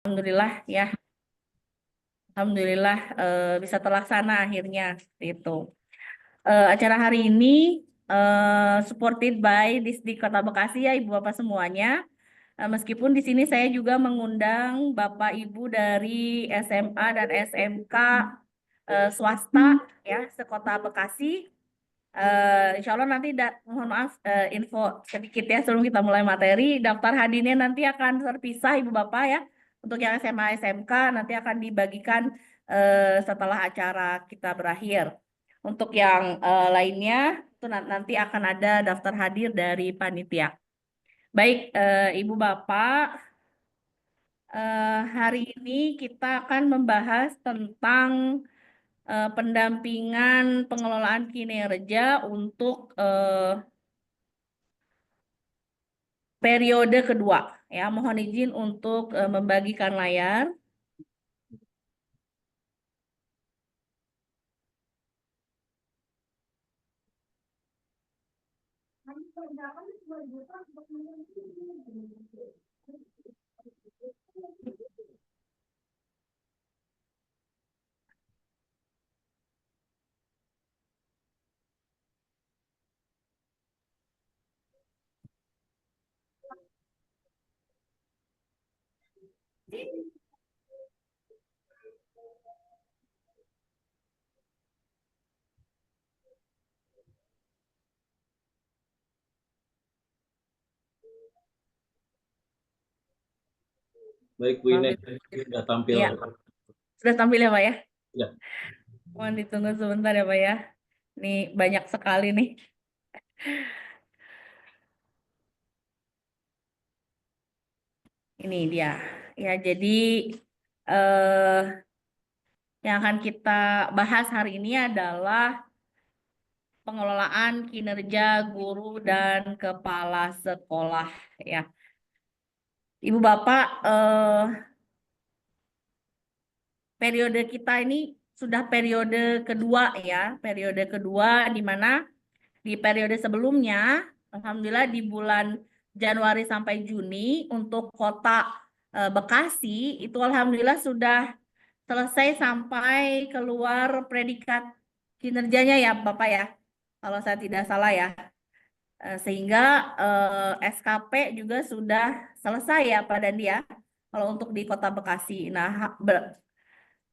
Alhamdulillah ya, Alhamdulillah bisa terlaksana akhirnya itu. Acara hari ini supported by Disdik Kota Bekasi ya Ibu Bapak semuanya. Meskipun di sini saya juga mengundang Bapak Ibu dari SMA dan SMK swasta ya sekota Bekasi. Insya Allah nanti mohon maaf info sedikit ya sebelum kita mulai materi. Daftar hadirnya nanti akan terpisah Ibu Bapak ya. Untuk yang SMA SMK nanti akan dibagikan setelah acara kita berakhir. Untuk yang lainnya itu nanti akan ada daftar hadir dari panitia. Baik, Ibu Bapak, hari ini kita akan membahas tentang pendampingan pengelolaan kinerja untuk periode kedua. Ya, mohon izin untuk membagikan layar. Baik, Bu Ine, sudah tampil. Ya, sudah tampil ya Pak ya? Ya. Mohon ditunggu sebentar ya Pak ya. Ini banyak sekali nih. Ini dia. Ya, jadi eh, yang akan kita bahas hari ini adalah pengelolaan kinerja guru dan kepala sekolah ya. Ibu Bapak, periode kita ini sudah periode kedua ya, periode kedua di mana di periode sebelumnya, alhamdulillah di bulan Januari sampai Juni untuk kota Bekasi itu alhamdulillah sudah selesai sampai keluar predikat kinerjanya ya Bapak ya, kalau saya tidak salah ya. Sehingga SKP juga sudah selesai ya Pak Dandi ya, kalau untuk di Kota Bekasi. Nah,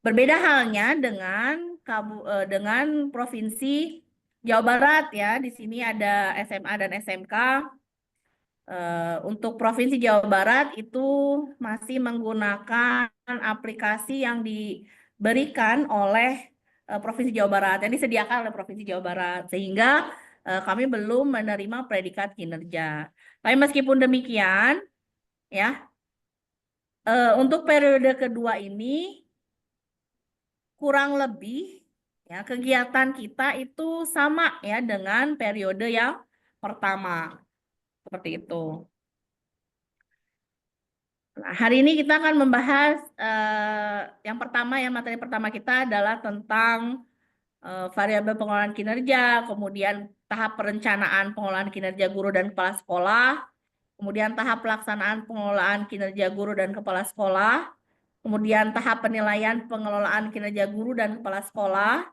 berbeda halnya dengan Provinsi Jawa Barat ya. Di sini ada SMA dan SMK. Untuk Provinsi Jawa Barat itu masih menggunakan aplikasi yang diberikan oleh Provinsi Jawa Barat, yang disediakan oleh Provinsi Jawa Barat, sehingga kami belum menerima predikat kinerja. Tapi meskipun demikian, ya, untuk periode kedua ini kurang lebih ya kegiatan kita itu sama ya dengan periode yang pertama, seperti itu. Nah, hari ini kita akan membahas yang pertama, yang materi pertama kita adalah tentang variabel pengelolaan kinerja, kemudian tahap perencanaan pengelolaan kinerja guru dan kepala sekolah, kemudian tahap pelaksanaan pengelolaan kinerja guru dan kepala sekolah, kemudian tahap penilaian pengelolaan kinerja guru dan kepala sekolah,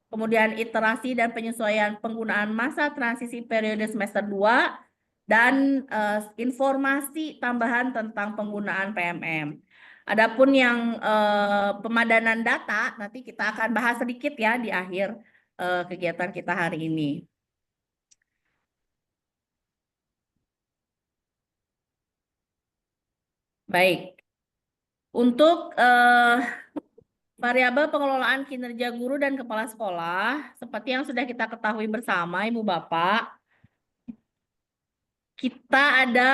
kemudian iterasi dan penyesuaian penggunaan masa transisi periode semester 2, dan informasi tambahan tentang penggunaan PMM. Adapun yang pemadanan data, nanti kita akan bahas sedikit ya di akhir kegiatan kita hari ini. Baik, untuk variabel pengelolaan kinerja guru dan kepala sekolah, seperti yang sudah kita ketahui bersama, Ibu Bapak, kita ada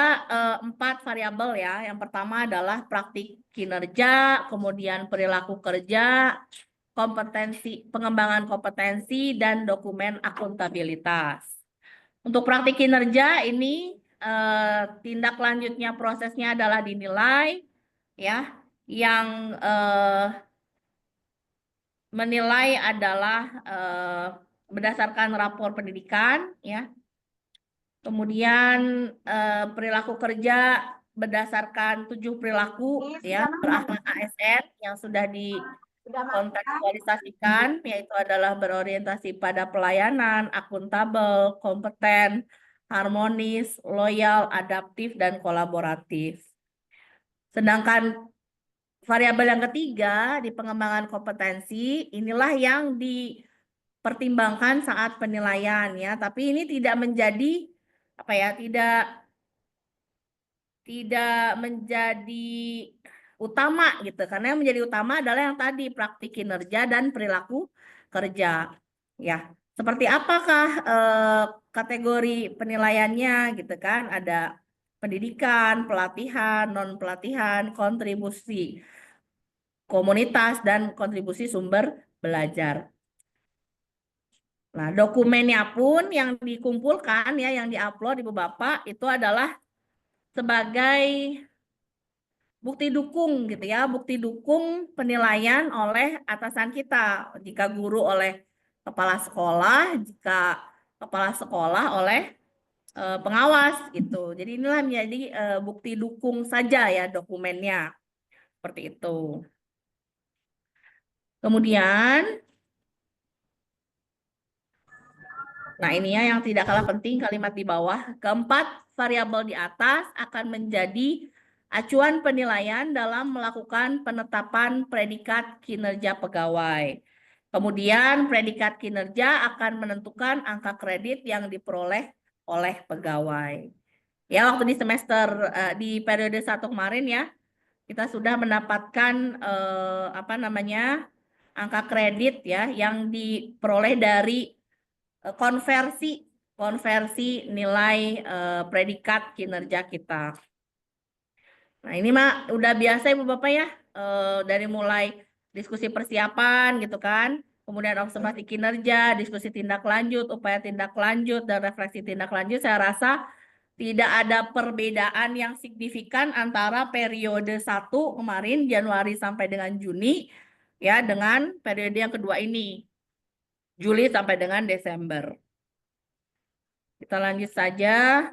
4 variabel ya. Yang pertama adalah praktik kinerja, kemudian perilaku kerja, pengembangan kompetensi, dan dokumen akuntabilitas. Untuk praktik kinerja ini tindak lanjutnya prosesnya adalah dinilai ya. Yang menilai adalah berdasarkan rapor pendidikan ya. Kemudian perilaku kerja berdasarkan 7 perilaku ya berakhlak ASN yang sudah dikontekstualisasikan, yaitu adalah berorientasi pada pelayanan, akuntabel, kompeten, harmonis, loyal, adaptif, dan kolaboratif. Sedangkan variabel yang ketiga di pengembangan kompetensi, inilah yang dipertimbangkan saat penilaian ya, tapi ini tidak menjadi apa ya, tidak menjadi utama gitu, karena yang menjadi utama adalah yang tadi praktik kinerja dan perilaku kerja ya. Seperti apakah kategori penilaiannya gitu kan? Ada pendidikan, pelatihan, non pelatihan, kontribusi komunitas, dan kontribusi sumber belajar. Nah, dokumennya pun yang dikumpulkan ya, yang diupload Ibu Bapak itu adalah sebagai bukti dukung gitu ya, bukti dukung penilaian oleh atasan kita. Jika guru oleh kepala sekolah, jika kepala sekolah oleh pengawas gitu. Jadi inilah menjadi bukti dukung saja ya dokumennya. Seperti itu. Kemudian, nah ini ya yang tidak kalah penting kalimat di bawah. Keempat variabel di atas akan menjadi acuan penilaian dalam melakukan penetapan predikat kinerja pegawai. Kemudian predikat kinerja akan menentukan angka kredit yang diperoleh oleh pegawai. Ya, waktu di semester di periode 1 kemarin ya, kita sudah mendapatkan apa namanya? Angka kredit ya yang diperoleh dari konversi nilai predikat kinerja kita. Nah, ini mah udah biasa Ibu Bapak ya, dari mulai diskusi persiapan gitu kan, kemudian observasi kinerja, diskusi tindak lanjut, upaya tindak lanjut, dan refleksi tindak lanjut. Saya rasa tidak ada perbedaan yang signifikan antara periode 1 kemarin, Januari sampai dengan Juni, ya, dengan periode yang kedua ini, Juli sampai dengan Desember. Kita lanjut saja.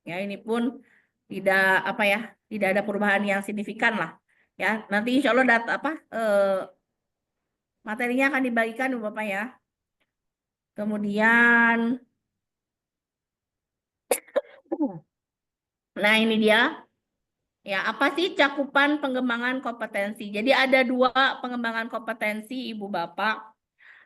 Ya, ini pun tidak apa ya, tidak ada perubahan yang signifikan lah. Ya, nanti insya Allah materinya akan dibagikan Bapak ya. Kemudian, nah ini dia. Ya, apa sih cakupan pengembangan kompetensi? Jadi ada 2 pengembangan kompetensi Ibu Bapak.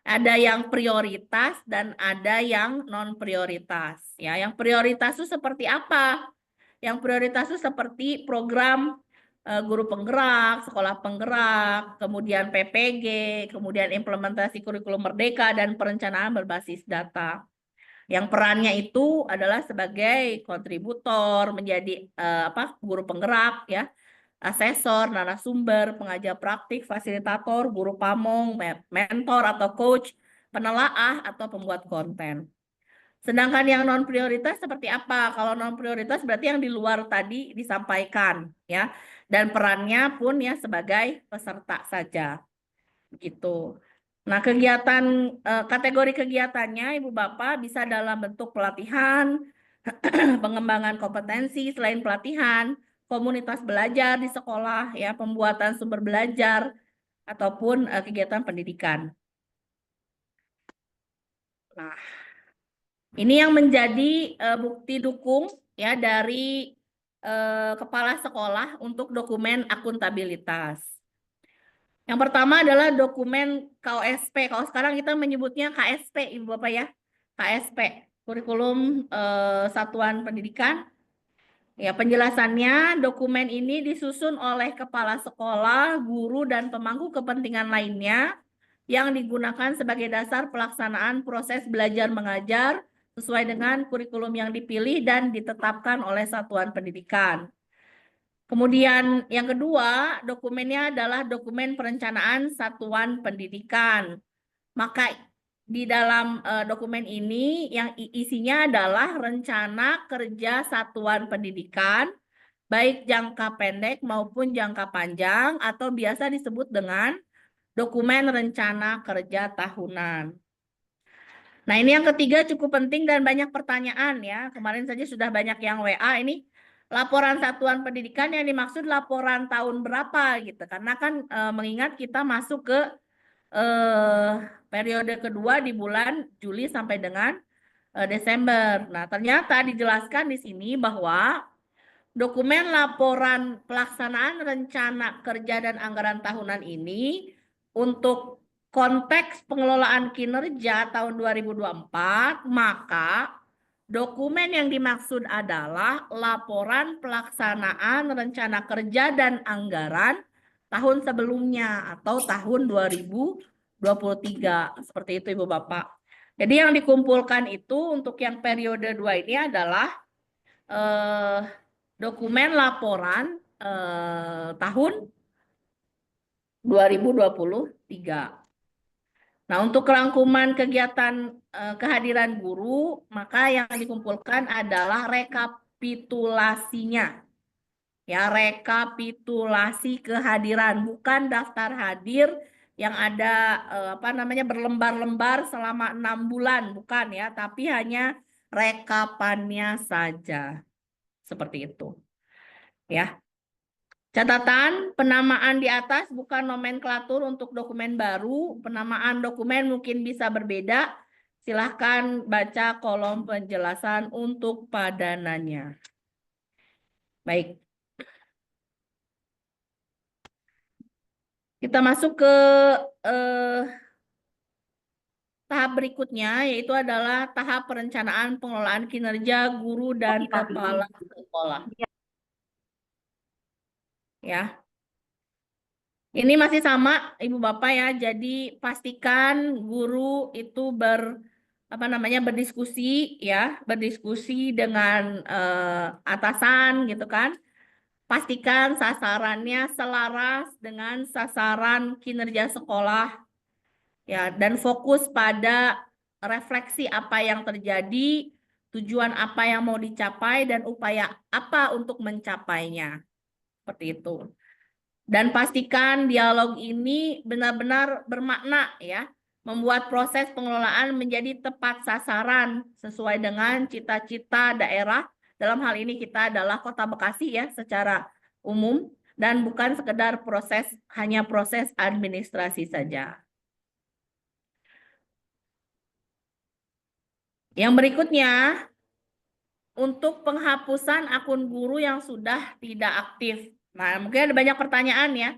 Ada yang prioritas dan ada yang non prioritas. Ya, yang prioritas itu seperti apa? Yang prioritas itu seperti program guru penggerak, sekolah penggerak, kemudian PPG, kemudian implementasi kurikulum merdeka, dan perencanaan berbasis data. Yang perannya itu adalah sebagai kontributor, menjadi guru penggerak ya, asesor, narasumber, pengajar praktik, fasilitator, guru pamong, mentor atau coach, penelaah atau pembuat konten. Sedangkan yang non prioritas seperti apa? Kalau non prioritas berarti yang di luar tadi disampaikan ya. Dan perannya pun ya sebagai peserta saja. Gitu. Nah, kategori kegiatannya Ibu Bapak bisa dalam bentuk pelatihan, pengembangan kompetensi selain pelatihan, komunitas belajar di sekolah ya, pembuatan sumber belajar ataupun kegiatan pendidikan. Nah, ini yang menjadi bukti dukung ya dari kepala sekolah untuk dokumen akuntabilitas. Yang pertama adalah dokumen KOSP. Kalau sekarang kita menyebutnya KSP, Ibu Bapak ya. KSP, Kurikulum Satuan Pendidikan. Ya, penjelasannya, dokumen ini disusun oleh kepala sekolah, guru, dan pemangku kepentingan lainnya yang digunakan sebagai dasar pelaksanaan proses belajar mengajar sesuai dengan kurikulum yang dipilih dan ditetapkan oleh satuan pendidikan. Kemudian yang kedua, dokumennya adalah dokumen perencanaan satuan pendidikan. Maka di dalam dokumen ini yang isinya adalah rencana kerja satuan pendidikan, baik jangka pendek maupun jangka panjang, atau biasa disebut dengan dokumen rencana kerja tahunan. Nah, ini yang ketiga cukup penting dan banyak pertanyaan ya. Kemarin saja sudah banyak yang WA ini. laporan satuan pendidikan yang dimaksud laporan tahun berapa gitu. Karena kan mengingat kita masuk ke periode kedua di bulan Juli sampai dengan Desember. Nah, ternyata dijelaskan di sini bahwa dokumen laporan pelaksanaan rencana kerja dan anggaran tahunan ini untuk konteks pengelolaan kinerja tahun 2024, maka dokumen yang dimaksud adalah laporan pelaksanaan rencana kerja dan anggaran tahun sebelumnya atau tahun 2023. Seperti itu Ibu Bapak. Jadi yang dikumpulkan itu untuk yang periode 2 ini adalah dokumen laporan tahun 2023. Nah, untuk rangkuman kegiatan kehadiran guru, maka yang dikumpulkan adalah rekapitulasinya. Ya, rekapitulasi kehadiran, bukan daftar hadir yang ada berlembar-lembar selama 6 bulan, bukan ya, tapi hanya rekapannya saja. Seperti itu. Ya. Catatan, penamaan di atas bukan nomenklatur untuk dokumen baru. Penamaan dokumen mungkin bisa berbeda. Silahkan baca kolom penjelasan untuk padanannya. Baik. Kita masuk ke tahap berikutnya, yaitu adalah tahap perencanaan pengelolaan kinerja guru dan kepala sekolah. Ya. Ini masih sama Ibu Bapak ya. Jadi pastikan guru itu berdiskusi ya, berdiskusi dengan atasan gitu kan. Pastikan sasarannya selaras dengan sasaran kinerja sekolah ya, dan fokus pada refleksi apa yang terjadi, tujuan apa yang mau dicapai dan upaya apa untuk mencapainya. Seperti itu. Dan pastikan dialog ini benar-benar bermakna ya, membuat proses pengelolaan menjadi tepat sasaran sesuai dengan cita-cita daerah. Dalam hal ini kita adalah Kota Bekasi ya secara umum dan bukan sekedar hanya proses administrasi saja. Yang berikutnya, untuk penghapusan akun guru yang sudah tidak aktif. Nah, mungkin ada banyak pertanyaan ya.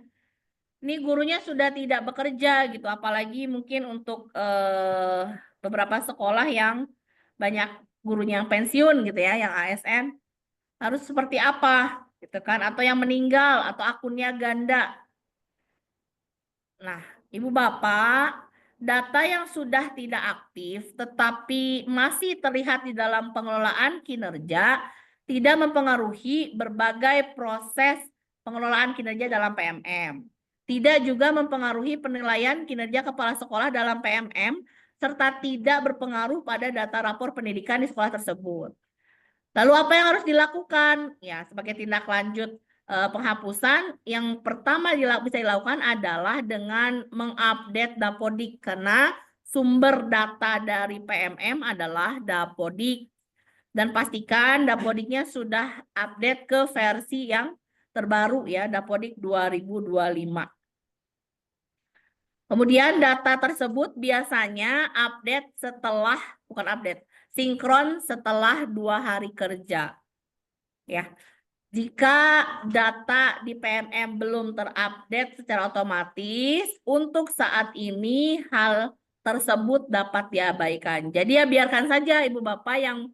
Ini gurunya sudah tidak bekerja gitu, apalagi mungkin untuk beberapa sekolah yang banyak gurunya yang pensiun gitu ya, yang ASN, harus seperti apa gitu kan, atau yang meninggal atau akunnya ganda. Nah, Ibu Bapak, data yang sudah tidak aktif tetapi masih terlihat di dalam pengelolaan kinerja tidak mempengaruhi berbagai proses pengelolaan kinerja dalam PMM. Tidak juga mempengaruhi penilaian kinerja kepala sekolah dalam PMM, serta tidak berpengaruh pada data rapor pendidikan di sekolah tersebut. Lalu apa yang harus dilakukan? Ya, sebagai tindak lanjut penghapusan, yang pertama bisa dilakukan adalah dengan mengupdate Dapodik, karena sumber data dari PMM adalah Dapodik. Dan pastikan Dapodiknya sudah update ke versi yang terbaru ya, Dapodik 2025. Kemudian data tersebut biasanya sinkron setelah 2 hari kerja. Ya, jika data di PMM belum terupdate secara otomatis, untuk saat ini hal tersebut dapat diabaikan. Jadi ya biarkan saja Ibu Bapak yang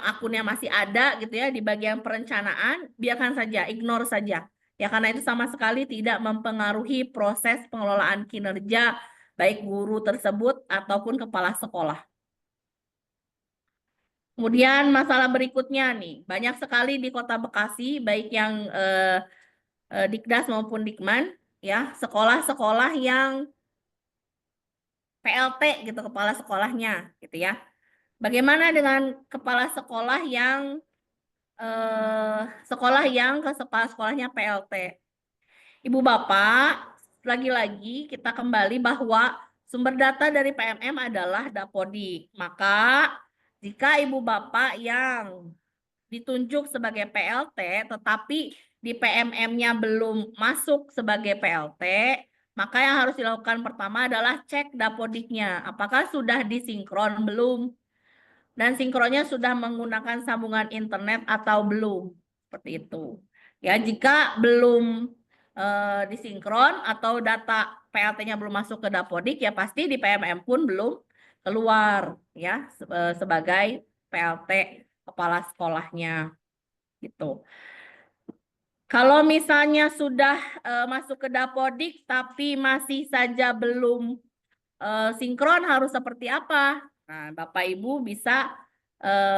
akunnya masih ada gitu ya di bagian perencanaan, biarkan saja, ignore saja. Ya, karena itu sama sekali tidak mempengaruhi proses pengelolaan kinerja baik guru tersebut ataupun kepala sekolah. Kemudian masalah berikutnya nih, banyak sekali di Kota Bekasi, baik yang Dikdas maupun Dikman, ya, sekolah-sekolah yang PLT gitu, kepala sekolahnya gitu ya. Bagaimana dengan kepala sekolah yang kepala sekolahnya PLT? Ibu Bapak, lagi-lagi kita kembali bahwa sumber data dari PMM adalah Dapodik. Maka jika Ibu Bapak yang ditunjuk sebagai PLT, tetapi di PMM-nya belum masuk sebagai PLT, maka yang harus dilakukan pertama adalah cek dapodiknya. Apakah sudah disinkron belum? Dan sinkronnya sudah menggunakan sambungan internet atau belum? Seperti itu. Ya, jika belum disinkron atau data PLT-nya belum masuk ke dapodik, ya pasti di PMM pun belum keluar ya sebagai PLT kepala sekolahnya gitu. Kalau misalnya sudah masuk ke dapodik tapi masih saja belum sinkron, harus seperti apa? Nah, Bapak Ibu bisa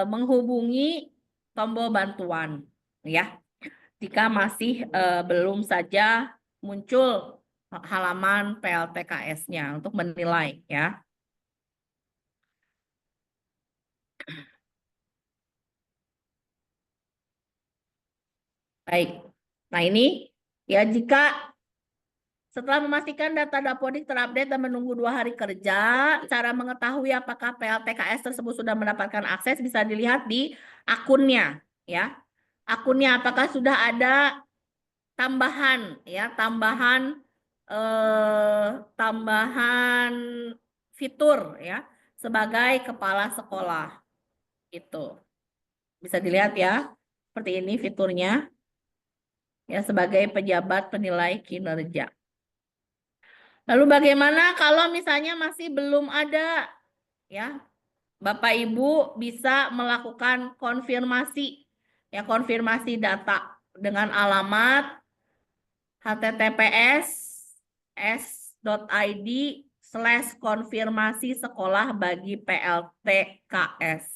menghubungi tombol bantuan ya. Jika masih belum saja muncul halaman PLTKS-nya untuk menilai ya. Baik. Nah, ini ya jika setelah memastikan data dapodik terupdate dan menunggu 2 hari kerja, cara mengetahui apakah PLTKS tersebut sudah mendapatkan akses bisa dilihat di akunnya, ya. Akunnya apakah sudah ada tambahan, ya, tambahan fitur, ya, sebagai kepala sekolah, itu bisa dilihat ya, seperti ini fiturnya, ya, sebagai pejabat penilai kinerja. Lalu bagaimana kalau misalnya masih belum ada, ya, Bapak Ibu bisa melakukan konfirmasi, ya, konfirmasi data dengan alamat https://s.id/konfirmasi sekolah bagi PLTKS.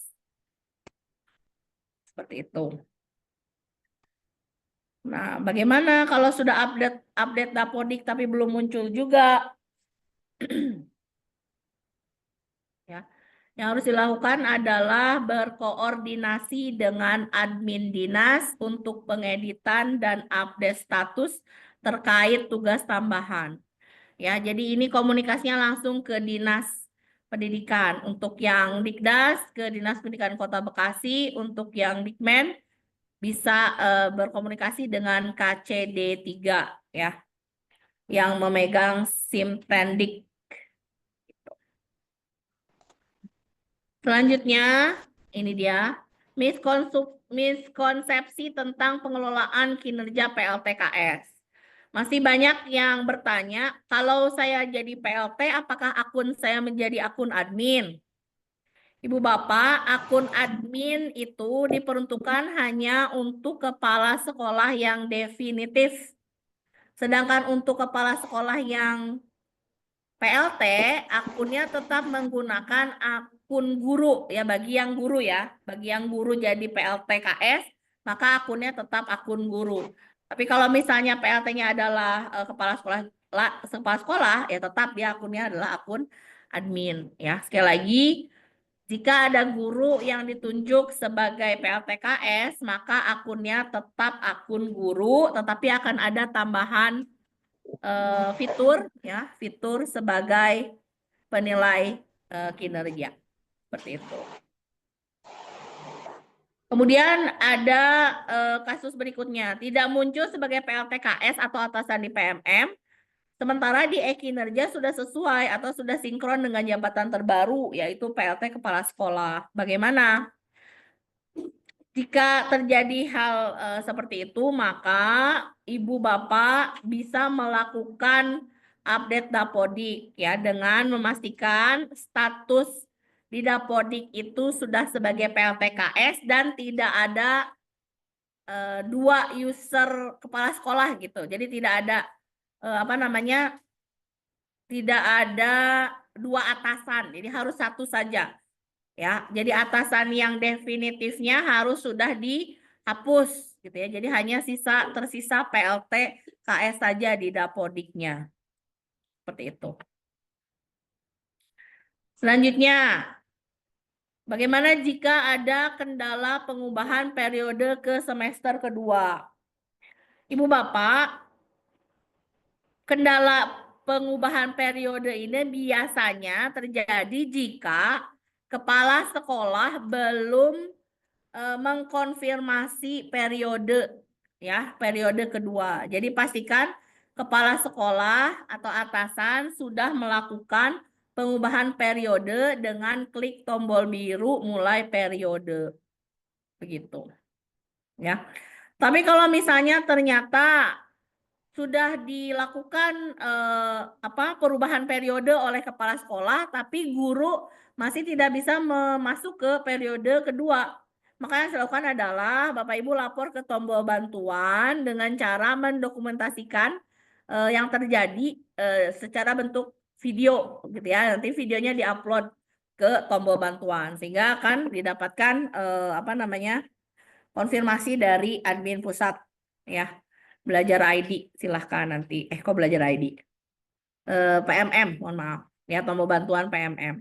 Seperti itu. Nah, bagaimana kalau sudah update dapodik tapi belum muncul juga? Ya. Yang harus dilakukan adalah berkoordinasi dengan admin dinas untuk pengeditan dan update status terkait tugas tambahan. Ya, jadi ini komunikasinya langsung ke Dinas Pendidikan. Untuk yang Dikdas ke Dinas Pendidikan Kota Bekasi, untuk yang Dikmen bisa berkomunikasi dengan KCD3 ya, yang memegang Simtendik. Selanjutnya, ini dia miskonsepsi tentang pengelolaan kinerja PLTKS. Masih banyak yang bertanya, kalau saya jadi PLT, apakah akun saya menjadi akun admin? Ibu Bapak, akun admin itu diperuntukkan hanya untuk kepala sekolah yang definitif. Sedangkan untuk kepala sekolah yang PLT, akunnya tetap menggunakan akun guru ya, bagi yang guru ya. Bagi yang guru jadi PLTKS, maka akunnya tetap akun guru. Tapi kalau misalnya PLT-nya adalah kepala sekolah ya tetap dia akunnya adalah akun admin ya. Sekali lagi, jika ada guru yang ditunjuk sebagai PLTKS, maka akunnya tetap akun guru, tetapi akan ada tambahan fitur ya, fitur sebagai penilai kinerja. Seperti itu. Kemudian ada kasus berikutnya, tidak muncul sebagai PLTKS atau atasan di PMM, sementara di e-kinerja sudah sesuai atau sudah sinkron dengan jabatan terbaru, yaitu PLT Kepala Sekolah. Bagaimana? Jika terjadi hal seperti itu, maka Ibu Bapak bisa melakukan update dapodik ya dengan memastikan status di dapodik itu sudah sebagai PLTKS dan tidak ada 2 user kepala sekolah gitu. Jadi tidak ada apa namanya? Tidak ada 2 atasan. Jadi harus satu saja. Ya, jadi atasan yang definitifnya harus sudah dihapus gitu ya. Jadi hanya tersisa PLT KS saja di dapodiknya. Seperti itu. Selanjutnya, bagaimana jika ada kendala pengubahan periode ke semester kedua? Ibu Bapak, kendala pengubahan periode ini biasanya terjadi jika kepala sekolah belum mengkonfirmasi periode ya, periode kedua. Jadi pastikan kepala sekolah atau atasan sudah melakukan pengubahan periode dengan klik tombol biru mulai periode. Begitu. Ya. Tapi kalau misalnya ternyata sudah dilakukan perubahan periode oleh kepala sekolah, tapi guru masih tidak bisa masuk ke periode kedua. Maka yang dilakukan adalah Bapak Ibu lapor ke tombol bantuan dengan cara mendokumentasikan yang terjadi secara bentuk video, gitu ya. Nanti videonya diupload ke tombol bantuan sehingga akan didapatkan konfirmasi dari admin pusat, ya. Belajar ID silahkan nanti. Kok belajar ID? PMM, mohon maaf. Ya, tombol bantuan PMM.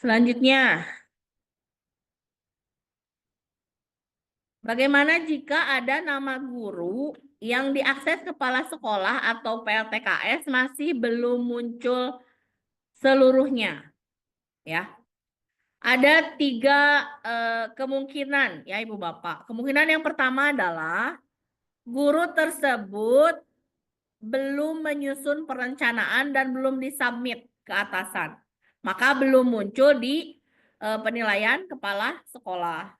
Selanjutnya, bagaimana jika ada nama guru yang diakses kepala sekolah atau PLTKS masih belum muncul seluruhnya? Ya, ada 3 kemungkinan ya Ibu Bapak. Kemungkinan yang pertama adalah guru tersebut belum menyusun perencanaan dan belum disubmit ke atasan. Maka belum muncul di penilaian kepala sekolah.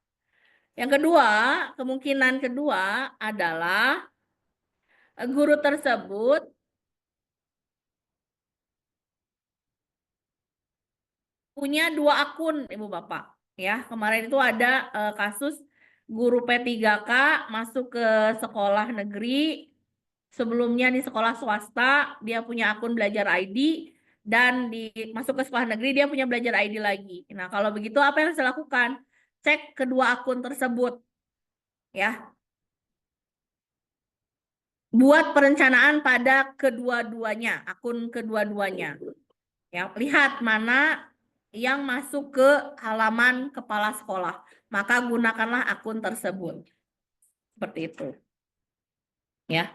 Yang kedua, kemungkinan kedua adalah guru tersebut punya 2 akun, Ibu Bapak. Ya, kemarin itu ada kasus guru P3K masuk ke sekolah negeri, sebelumnya di sekolah swasta dia punya akun belajar ID dan masuk ke sekolah negeri dia punya belajar ID lagi. Nah, kalau begitu apa yang harus dilakukan? Cek kedua akun tersebut. Ya. Buat perencanaan pada kedua-duanya, akun kedua-duanya. Ya, lihat mana yang masuk ke halaman kepala sekolah. Maka gunakanlah akun tersebut. Seperti itu. Ya.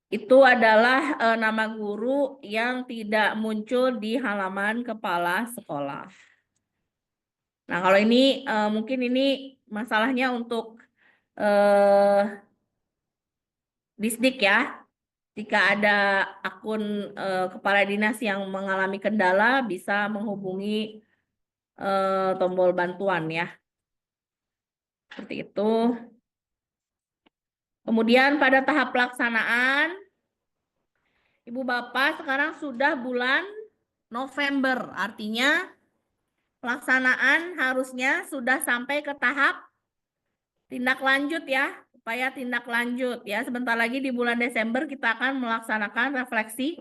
Itu adalah nama guru yang tidak muncul di halaman kepala sekolah. Nah, kalau ini mungkin ini masalahnya untuk Disdik ya. Jika ada akun kepala dinas yang mengalami kendala, bisa menghubungi tombol bantuan ya. Seperti itu. Kemudian pada tahap pelaksanaan, Ibu Bapak sekarang sudah bulan November. Artinya pelaksanaan harusnya sudah sampai ke tahap tindak lanjut ya. Upaya tindak lanjut ya. Sebentar lagi di bulan Desember kita akan melaksanakan refleksi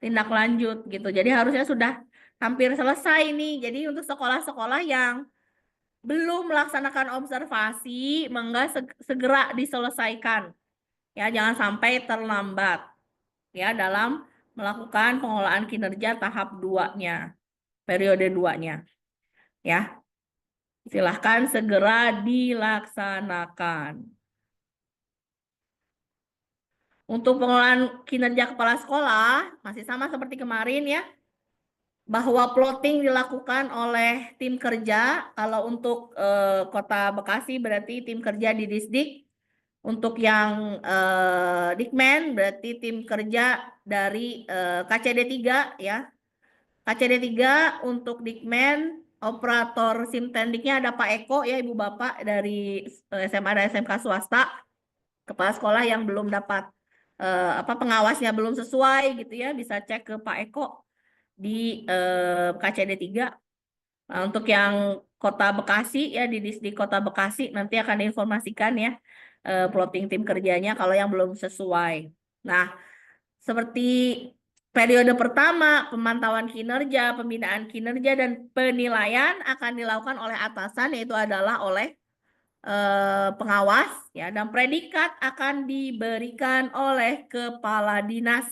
tindak lanjut gitu. Jadi harusnya sudah hampir selesai nih. Jadi untuk sekolah-sekolah yang belum melaksanakan observasi, mangga segera diselesaikan. Ya, jangan sampai terlambat ya dalam melakukan pengelolaan kinerja tahap 2-nya, periode 2-nya. Ya. Silahkan segera dilaksanakan. Untuk pengelolaan kinerja kepala sekolah, masih sama seperti kemarin ya, bahwa plotting dilakukan oleh tim kerja. Kalau untuk Kota Bekasi berarti tim kerja di Disdik. Untuk yang Dikmen berarti tim kerja dari KCD 3 ya. KCD 3 untuk Dikmen, operator SIM tendiknya ada Pak Eko ya Ibu Bapak dari SMA dan SMK swasta. Kepala sekolah yang belum dapat pengawasnya belum sesuai gitu ya, bisa cek ke Pak Eko di KCD 3. Nah, untuk yang Kota Bekasi ya di Kota Bekasi nanti akan diinformasikan ya plotting tim kerjanya kalau yang belum sesuai. Nah, seperti periode pertama pemantauan kinerja, pembinaan kinerja dan penilaian akan dilakukan oleh atasan yaitu adalah oleh pengawas ya dan predikat akan diberikan oleh kepala dinas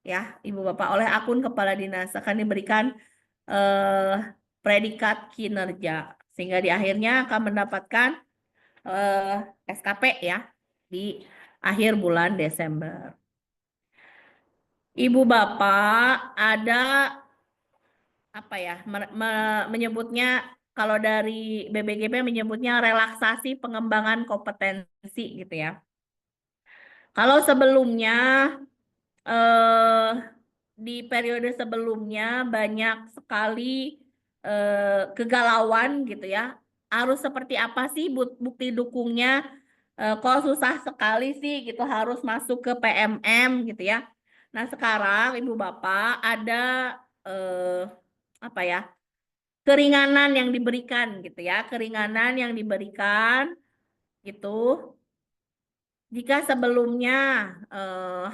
ya Ibu Bapak oleh akun kepala dinas akan diberikan predikat kinerja sehingga di akhirnya akan mendapatkan SKP ya di akhir bulan Desember. Ibu Bapak ada apa ya menyebutnya kalau dari BBGP menyebutnya relaksasi pengembangan kompetensi gitu ya. Kalau sebelumnya eh, di periode sebelumnya banyak sekali kegalauan gitu ya. Harus seperti apa sih bukti dukungnya? Kok susah sekali sih gitu harus masuk ke PMM gitu ya. Nah, sekarang Ibu Bapak ada eh, apa ya? Keringanan yang diberikan gitu ya. Keringanan yang diberikan gitu. Jika sebelumnya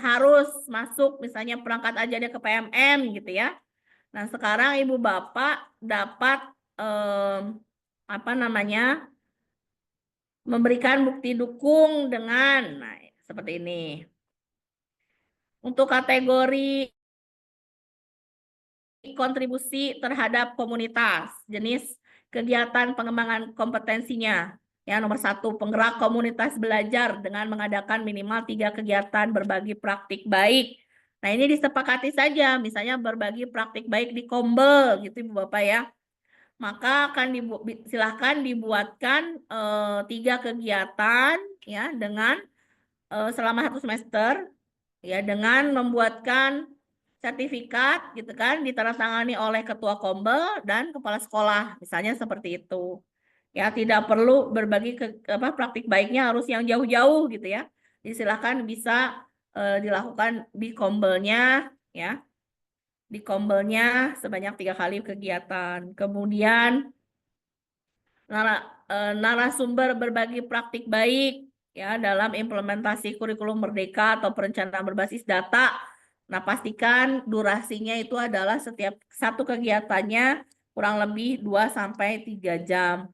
harus masuk misalnya perangkat ajarnya ke PMM gitu ya. Nah, sekarang Ibu Bapak dapat apa namanya? Memberikan bukti dukung dengan nah, seperti ini. Untuk kategori kontribusi terhadap komunitas, jenis kegiatan pengembangan kompetensinya. Ya, nomor 1, penggerak komunitas belajar dengan mengadakan minimal 3 kegiatan berbagi praktik baik. Nah, ini disepakati saja, misalnya berbagi praktik baik di Kombel, gitu Ibu Bapak ya. Maka akan silahkan dibuatkan 3 kegiatan ya dengan selama 1 semester ya dengan membuatkan sertifikat gitu kan ditandatangani oleh ketua Kombel dan kepala sekolah misalnya seperti itu ya tidak perlu berbagi praktik baiknya harus yang jauh-jauh gitu ya silakan bisa dilakukan di Kombelnya ya di Kombelnya sebanyak 3 kali kegiatan kemudian narasumber berbagi praktik baik ya dalam implementasi kurikulum merdeka atau perencanaan berbasis data. Nah, pastikan durasinya itu adalah setiap satu kegiatannya kurang lebih 2 sampai 3 jam.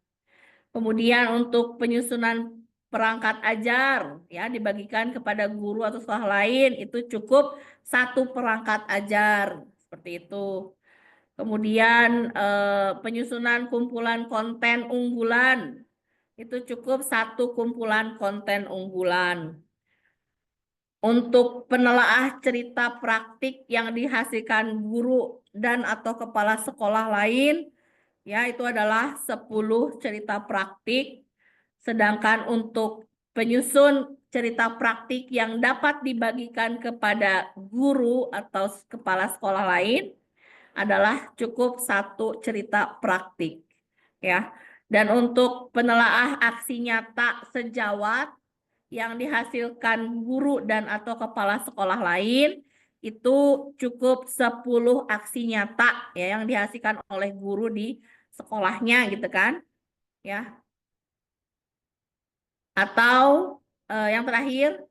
Kemudian untuk penyusunan perangkat ajar ya dibagikan kepada guru atau sekolah lain itu cukup 1 perangkat ajar seperti itu. Kemudian penyusunan kumpulan konten unggulan itu cukup 1 kumpulan konten unggulan. Untuk penelaah cerita praktik yang dihasilkan guru dan atau kepala sekolah lain ya itu adalah 10 cerita praktik. Sedangkan untuk penyusun cerita praktik yang dapat dibagikan kepada guru atau kepala sekolah lain adalah cukup 1 cerita praktik ya. Dan untuk penelaah aksi nyata sejawat yang dihasilkan guru dan atau kepala sekolah lain itu cukup 10 aksi nyata ya yang dihasilkan oleh guru di sekolahnya gitu kan ya. Atau yang terakhir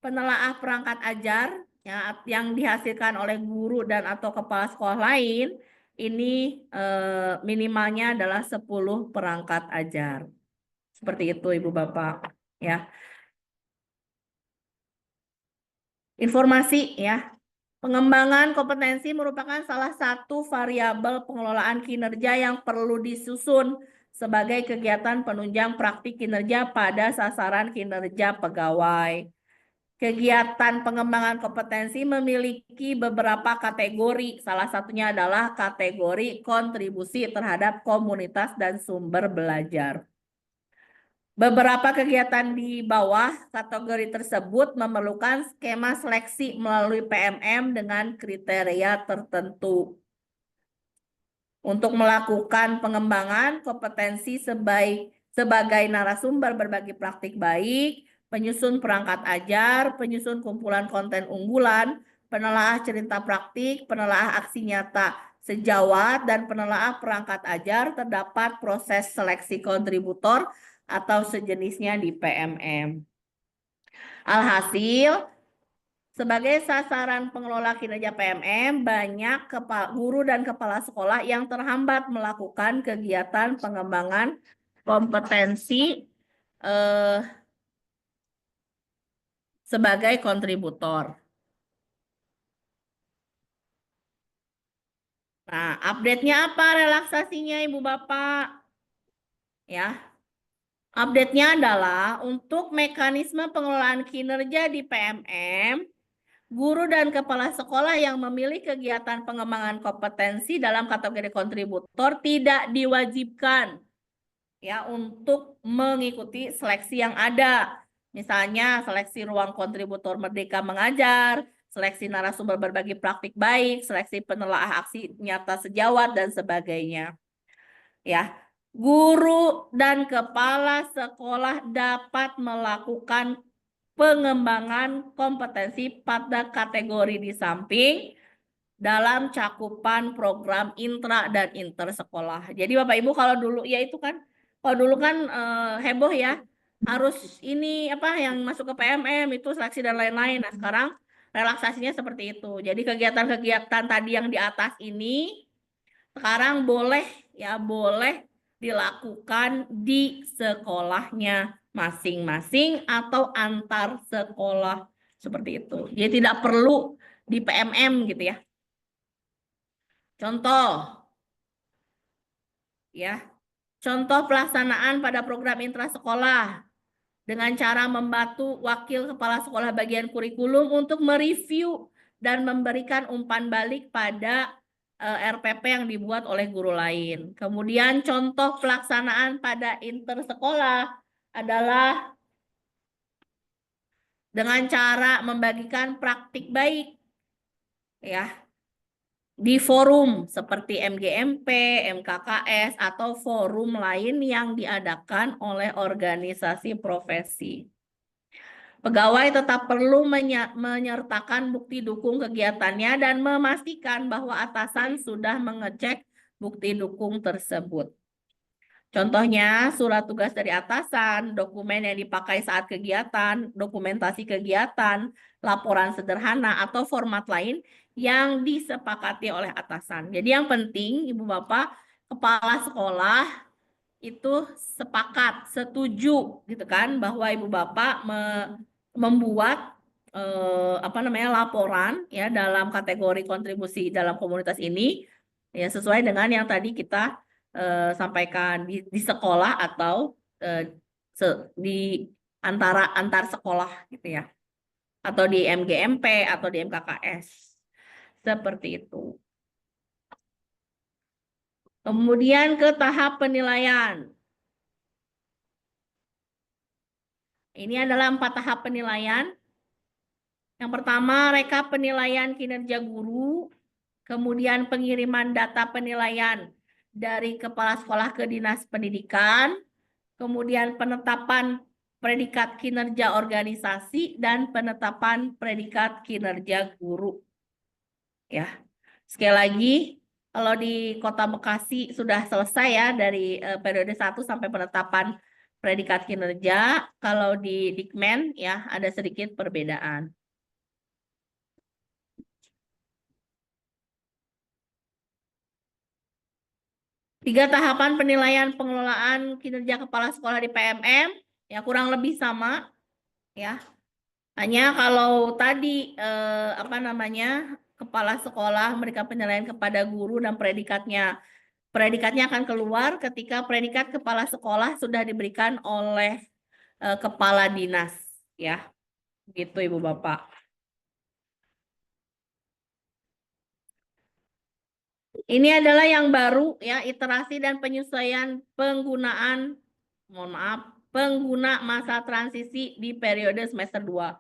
penelaah perangkat ajar ya, yang dihasilkan oleh guru dan atau kepala sekolah lain ini minimalnya adalah 10 perangkat ajar. Seperti itu Ibu Bapak ya. Informasi ya. Pengembangan kompetensi merupakan salah satu variabel pengelolaan kinerja yang perlu disusun sebagai kegiatan penunjang praktik kinerja pada sasaran kinerja pegawai. Kegiatan pengembangan kompetensi memiliki beberapa kategori. Salah satunya adalah kategori kontribusi terhadap komunitas dan sumber belajar. Beberapa kegiatan di bawah kategori tersebut memerlukan skema seleksi melalui PMM dengan kriteria tertentu. Untuk melakukan pengembangan kompetensi sebagai narasumber berbagi praktik baik, penyusun perangkat ajar, penyusun kumpulan konten unggulan, penelaah cerita praktik, penelaah aksi nyata sejawat, dan penelaah perangkat ajar, terdapat proses seleksi kontributor atau sejenisnya di PMM. Alhasil, sebagai sasaran pengelola kinerja PMM, banyak guru dan kepala sekolah yang terhambat melakukan kegiatan pengembangan kompetensi sebagai kontributor. Nah, update-nya apa relaksasinya Ibu Bapak? Ya, update-nya adalah untuk mekanisme pengelolaan kinerja di PMM, Guru dan kepala sekolah yang memilih kegiatan pengembangan kompetensi dalam kategori kontributor tidak diwajibkan ya untuk mengikuti seleksi yang ada. Misalnya seleksi ruang kontributor Merdeka Mengajar, seleksi narasumber berbagi praktik baik, seleksi penelaah aksi nyata sejawat dan sebagainya. Ya, guru dan kepala sekolah dapat melakukan pengembangan kompetensi pada kategori di samping dalam cakupan program intra dan inter sekolah. Jadi Bapak Ibu kalau dulu ya itu kan kalau dulu kan heboh ya harus ini apa yang masuk ke PMM itu seleksi dan lain-lain. Nah, sekarang relaksasinya seperti itu. Jadi kegiatan-kegiatan tadi yang di atas ini sekarang boleh ya boleh dilakukan di sekolahnya masing-masing atau antar sekolah seperti itu. Jadi tidak perlu di PMM gitu ya. Contoh ya. Contoh pelaksanaan pada program intrasekolah dengan cara membantu wakil kepala sekolah bagian kurikulum untuk mereview dan memberikan umpan balik pada RPP yang dibuat oleh guru lain. Kemudian contoh pelaksanaan pada intersekolah adalah dengan cara membagikan praktik baik ya di forum seperti MGMP, MKKS atau forum lain yang diadakan oleh organisasi profesi. Pegawai tetap perlu menyertakan bukti dukung kegiatannya dan memastikan bahwa atasan sudah mengecek bukti dukung tersebut. Contohnya, surat tugas dari atasan, dokumen yang dipakai saat kegiatan, dokumentasi kegiatan, laporan sederhana, atau format lain yang disepakati oleh atasan. Jadi yang penting, Ibu Bapak, kepala sekolah itu sepakat, setuju gitu kan bahwa Ibu Bapak membuat laporan ya dalam kategori kontribusi dalam komunitas ini ya sesuai dengan yang tadi kita sampaikan di sekolah atau di antar sekolah gitu ya atau di MGMP atau di MKKS seperti itu. Kemudian ke tahap penilaian. Ini adalah 4 tahap penilaian. Yang pertama, rekap penilaian kinerja guru, kemudian pengiriman data penilaian dari kepala sekolah ke dinas pendidikan, kemudian penetapan predikat kinerja organisasi, dan penetapan predikat kinerja guru. Ya, sekali lagi, kalau di Kota Bekasi sudah selesai ya dari periode 1 sampai penetapan predikat kinerja, kalau di Dikmen ya ada sedikit perbedaan. Tiga tahapan penilaian pengelolaan kinerja kepala sekolah di PMM ya kurang lebih sama ya. Hanya kalau tadi kepala sekolah memberikan penilaian kepada guru dan predikatnya akan keluar ketika predikat kepala sekolah sudah diberikan oleh kepala dinas ya. Gitu Ibu Bapak. Ini adalah yang baru ya, iterasi dan penyesuaian penggunaan, pengguna masa transisi di periode semester 2.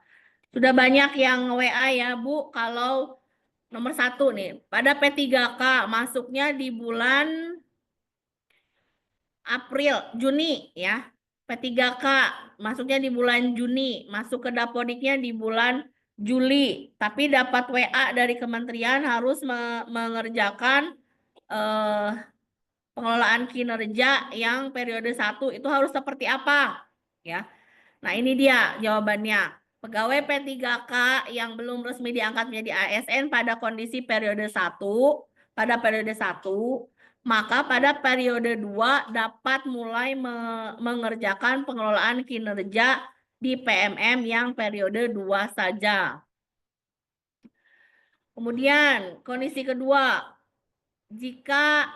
Sudah banyak yang WA ya Bu, kalau nomor 1 nih, pada P3K masuknya di bulan Juni ya. P3K masuknya di bulan Juni, masuk ke Dapodiknya di bulan Juli. Tapi dapat WA dari kementerian harus mengerjakan pengelolaan kinerja yang periode 1 itu harus seperti apa? Ya. Nah, ini dia jawabannya. Pegawai P3K yang belum resmi diangkat menjadi ASN pada kondisi periode 1, maka pada periode 2 dapat mulai mengerjakan pengelolaan kinerja di PMM yang periode 2 saja. Kemudian, kondisi kedua, jika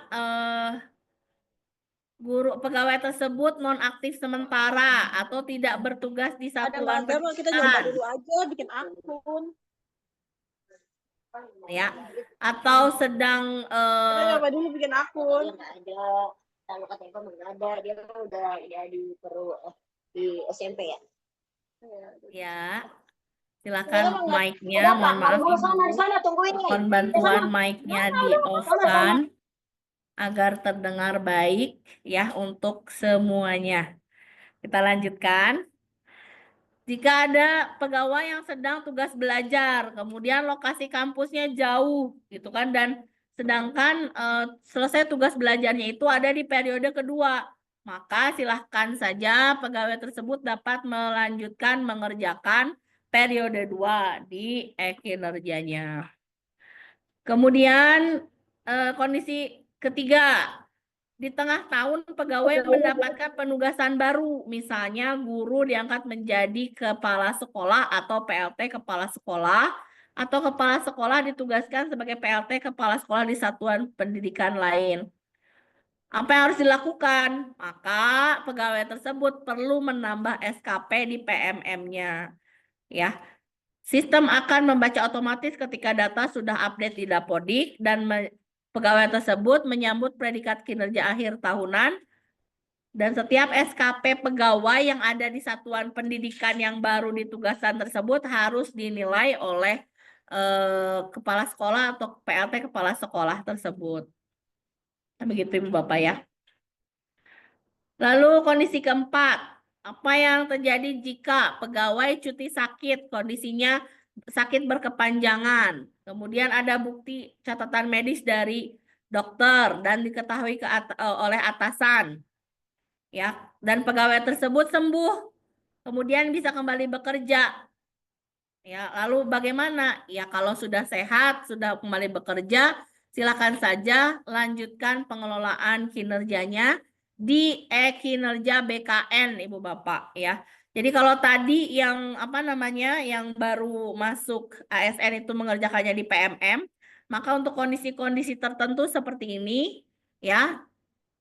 guru pegawai tersebut nonaktif sementara atau tidak bertugas di Ada satuan magang, kita nyoba pendidikan. dulu aja bikin akun. ya, atau sedang Kita coba dulu bikin akun. Nggak ada, kalau kata Eko nggak ada, dia kan udah di SMP ya. ya, silakan mic-nya, Udah, Pak. mohon maaf Dulu sana, di Ibu, sana tungguin nih. mohon bantuan mic-nya di-off-kan agar terdengar baik ya untuk semuanya. Kita lanjutkan. Jika ada pegawai yang sedang tugas belajar, kemudian lokasi kampusnya jauh, gitu kan, dan sedangkan selesai tugas belajarnya itu ada di periode kedua, maka silahkan saja pegawai tersebut dapat melanjutkan mengerjakan periode 2 di kinerjanya. Kemudian kondisi ketiga, di tengah tahun pegawai mendapatkan penugasan baru, misalnya guru diangkat menjadi kepala sekolah atau PLT kepala sekolah, atau kepala sekolah ditugaskan sebagai PLT kepala sekolah di satuan pendidikan lain. Apa yang harus dilakukan? Maka pegawai tersebut perlu menambah SKP di PMM-nya. Ya, sistem akan membaca otomatis ketika data sudah update di Dapodik dan pegawai tersebut menyambut predikat kinerja akhir tahunan, dan setiap SKP pegawai yang ada di satuan pendidikan yang baru ditugaskan tersebut harus dinilai oleh kepala sekolah atau PLT kepala sekolah tersebut. Begitu Ibu Bapak ya. Lalu kondisi keempat, apa yang terjadi jika pegawai cuti sakit, kondisinya sakit berkepanjangan, kemudian ada bukti catatan medis dari dokter dan diketahui oleh atasan, ya, dan pegawai tersebut sembuh, kemudian bisa kembali bekerja. Ya, lalu bagaimana? Ya, kalau sudah sehat, sudah kembali bekerja, silakan saja lanjutkan pengelolaan kinerjanya di kinerja BKN, Ibu Bapak, ya. Jadi kalau tadi yang apa namanya, yang baru masuk ASN itu mengerjakannya di PMM, maka untuk kondisi-kondisi tertentu seperti ini, ya,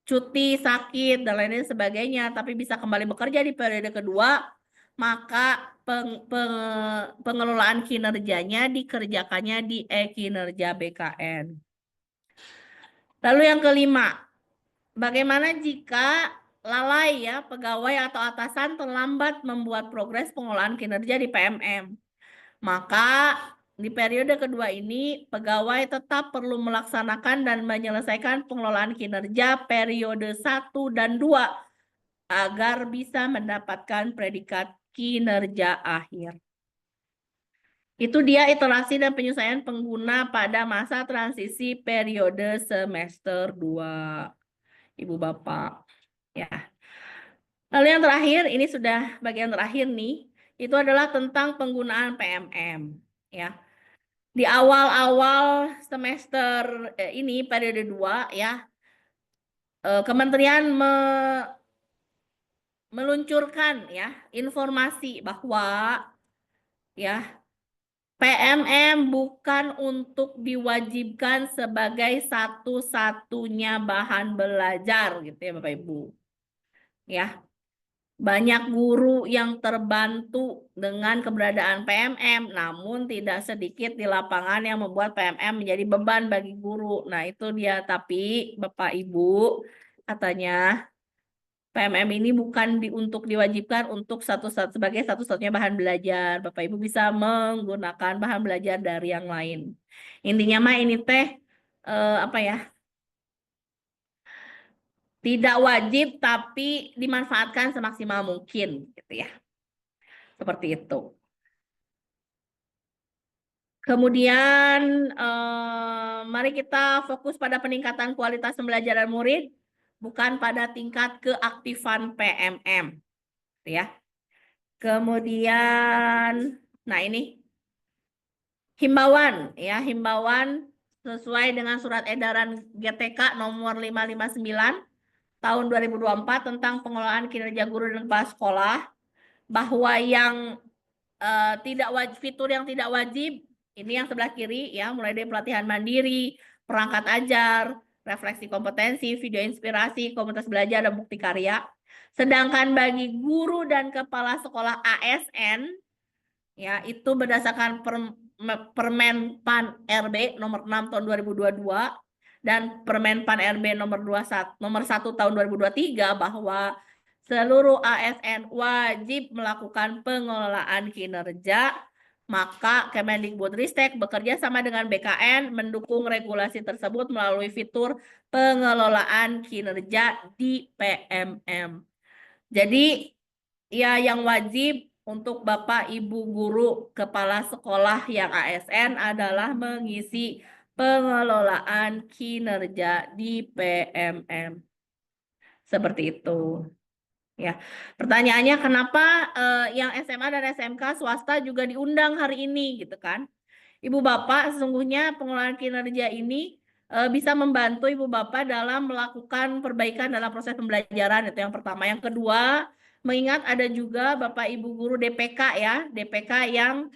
cuti, sakit, dan lain-lain sebagainya, tapi bisa kembali bekerja di periode kedua, maka pengelolaan kinerjanya dikerjakannya di kinerja BKN. Lalu yang kelima, bagaimana jika lalai ya pegawai atau atasan terlambat membuat progres pengelolaan kinerja di PMM? Maka di periode kedua ini pegawai tetap perlu melaksanakan dan menyelesaikan pengelolaan kinerja periode 1 dan 2 agar bisa mendapatkan predikat kinerja akhir. Itu dia iterasi dan penyesuaian pengguna pada masa transisi periode semester 2. Ibu Bapak. Ya. Lalu yang terakhir, ini sudah bagian terakhir nih, itu adalah tentang penggunaan PMM. Ya. Di awal-awal semester ini periode 2 ya, Kementerian meluncurkan ya informasi bahwa ya PMM bukan untuk diwajibkan sebagai satu-satunya bahan belajar gitu ya Bapak Ibu. Ya. Banyak guru yang terbantu dengan keberadaan PMM, namun tidak sedikit di lapangan yang membuat PMM menjadi beban bagi guru. Nah, itu dia. Tapi Bapak Ibu, katanya PMM ini bukan untuk diwajibkan untuk sebagai satu-satunya bahan belajar. Bapak Ibu bisa menggunakan bahan belajar dari yang lain. Intinya mah ini teh apa ya? Tidak wajib tapi dimanfaatkan semaksimal mungkin gitu ya. Seperti itu. Kemudian mari kita fokus pada peningkatan kualitas pembelajaran murid, bukan pada tingkat keaktifan PMM, ya. Kemudian, nah ini himbauan, ya, himbauan sesuai dengan surat edaran GTK nomor 559 tahun 2024 tentang pengelolaan kinerja guru dan kepala sekolah, bahwa yang fitur yang tidak wajib ini yang sebelah kiri ya, mulai dari pelatihan mandiri, perangkat ajar, refleksi kompetensi, video inspirasi, komunitas belajar, dan bukti karya. Sedangkan bagi guru dan kepala sekolah ASN ya itu berdasarkan Permen PAN RB nomor 6 tahun 2022 dan Permen PAN RB nomor 1 tahun 2023 bahwa seluruh ASN wajib melakukan pengelolaan kinerja, maka Kemendikbudristek bekerja sama dengan BKN mendukung regulasi tersebut melalui fitur pengelolaan kinerja di PMM. Jadi ya yang wajib untuk Bapak Ibu guru kepala sekolah yang ASN adalah mengisi pengelolaan kinerja di PMM. Seperti itu. Ya. Pertanyaannya kenapa yang SMA dan SMK swasta juga diundang hari ini gitu kan? Ibu Bapak, sesungguhnya pengelolaan kinerja ini bisa membantu Ibu Bapak dalam melakukan perbaikan dalam proses pembelajaran, itu yang pertama. Yang kedua, mengingat ada juga Bapak Ibu guru DPK ya, DPK yang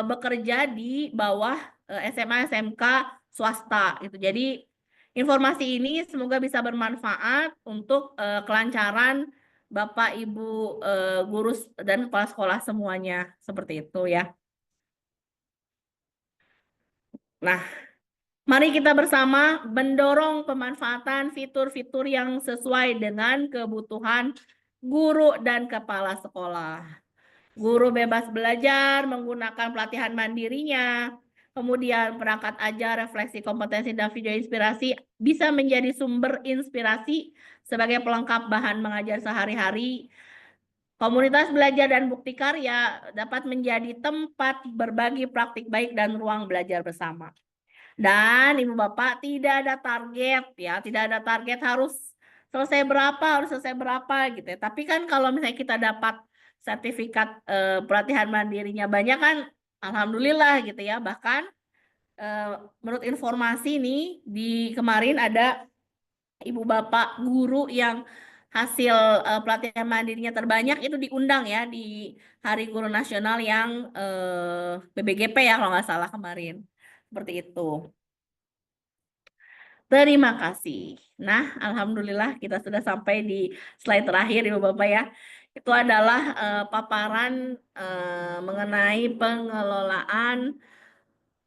bekerja di bawah SMA SMK swasta gitu. Jadi informasi ini semoga bisa bermanfaat untuk kelancaran Bapak Ibu guru dan kepala sekolah semuanya, seperti itu ya. Nah, mari kita bersama mendorong pemanfaatan fitur-fitur yang sesuai dengan kebutuhan guru dan kepala sekolah. Guru bebas belajar menggunakan pelatihan mandirinya, kemudian perangkat ajar, refleksi kompetensi, dan video inspirasi bisa menjadi sumber inspirasi sebagai pelengkap bahan mengajar sehari-hari. Komunitas belajar dan bukti karya dapat menjadi tempat berbagi praktik baik dan ruang belajar bersama. Dan Ibu Bapak tidak ada target ya, tidak ada target harus selesai berapa gitu ya. Tapi kan kalau misalnya kita dapat sertifikat pelatihan mandirinya banyak kan alhamdulillah gitu ya. Bahkan menurut informasi nih di kemarin ada Ibu Bapak guru yang hasil pelatihan mandirinya terbanyak itu diundang ya di Hari Guru Nasional yang BBGP ya kalau nggak salah kemarin. Seperti itu. Terima kasih. Nah, alhamdulillah kita sudah sampai di slide terakhir Ibu Bapak ya. Itu adalah paparan mengenai pengelolaan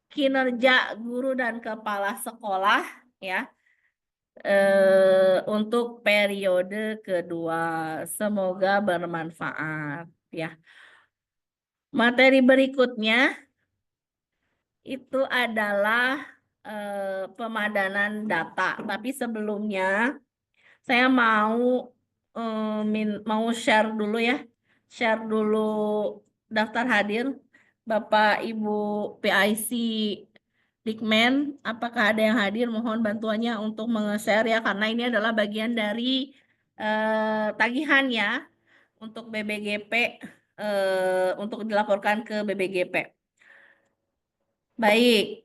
kinerja guru dan kepala sekolah ya untuk periode kedua. Semoga bermanfaat ya. Materi berikutnya itu adalah pemadanan data. Tapi sebelumnya saya mau share dulu ya. Share dulu daftar hadir Bapak Ibu PIC Dikmen, apakah ada yang hadir? Mohon bantuannya untuk meng-share ya karena ini adalah bagian dari tagihan ya untuk BBGP untuk dilaporkan ke BBGP. Baik,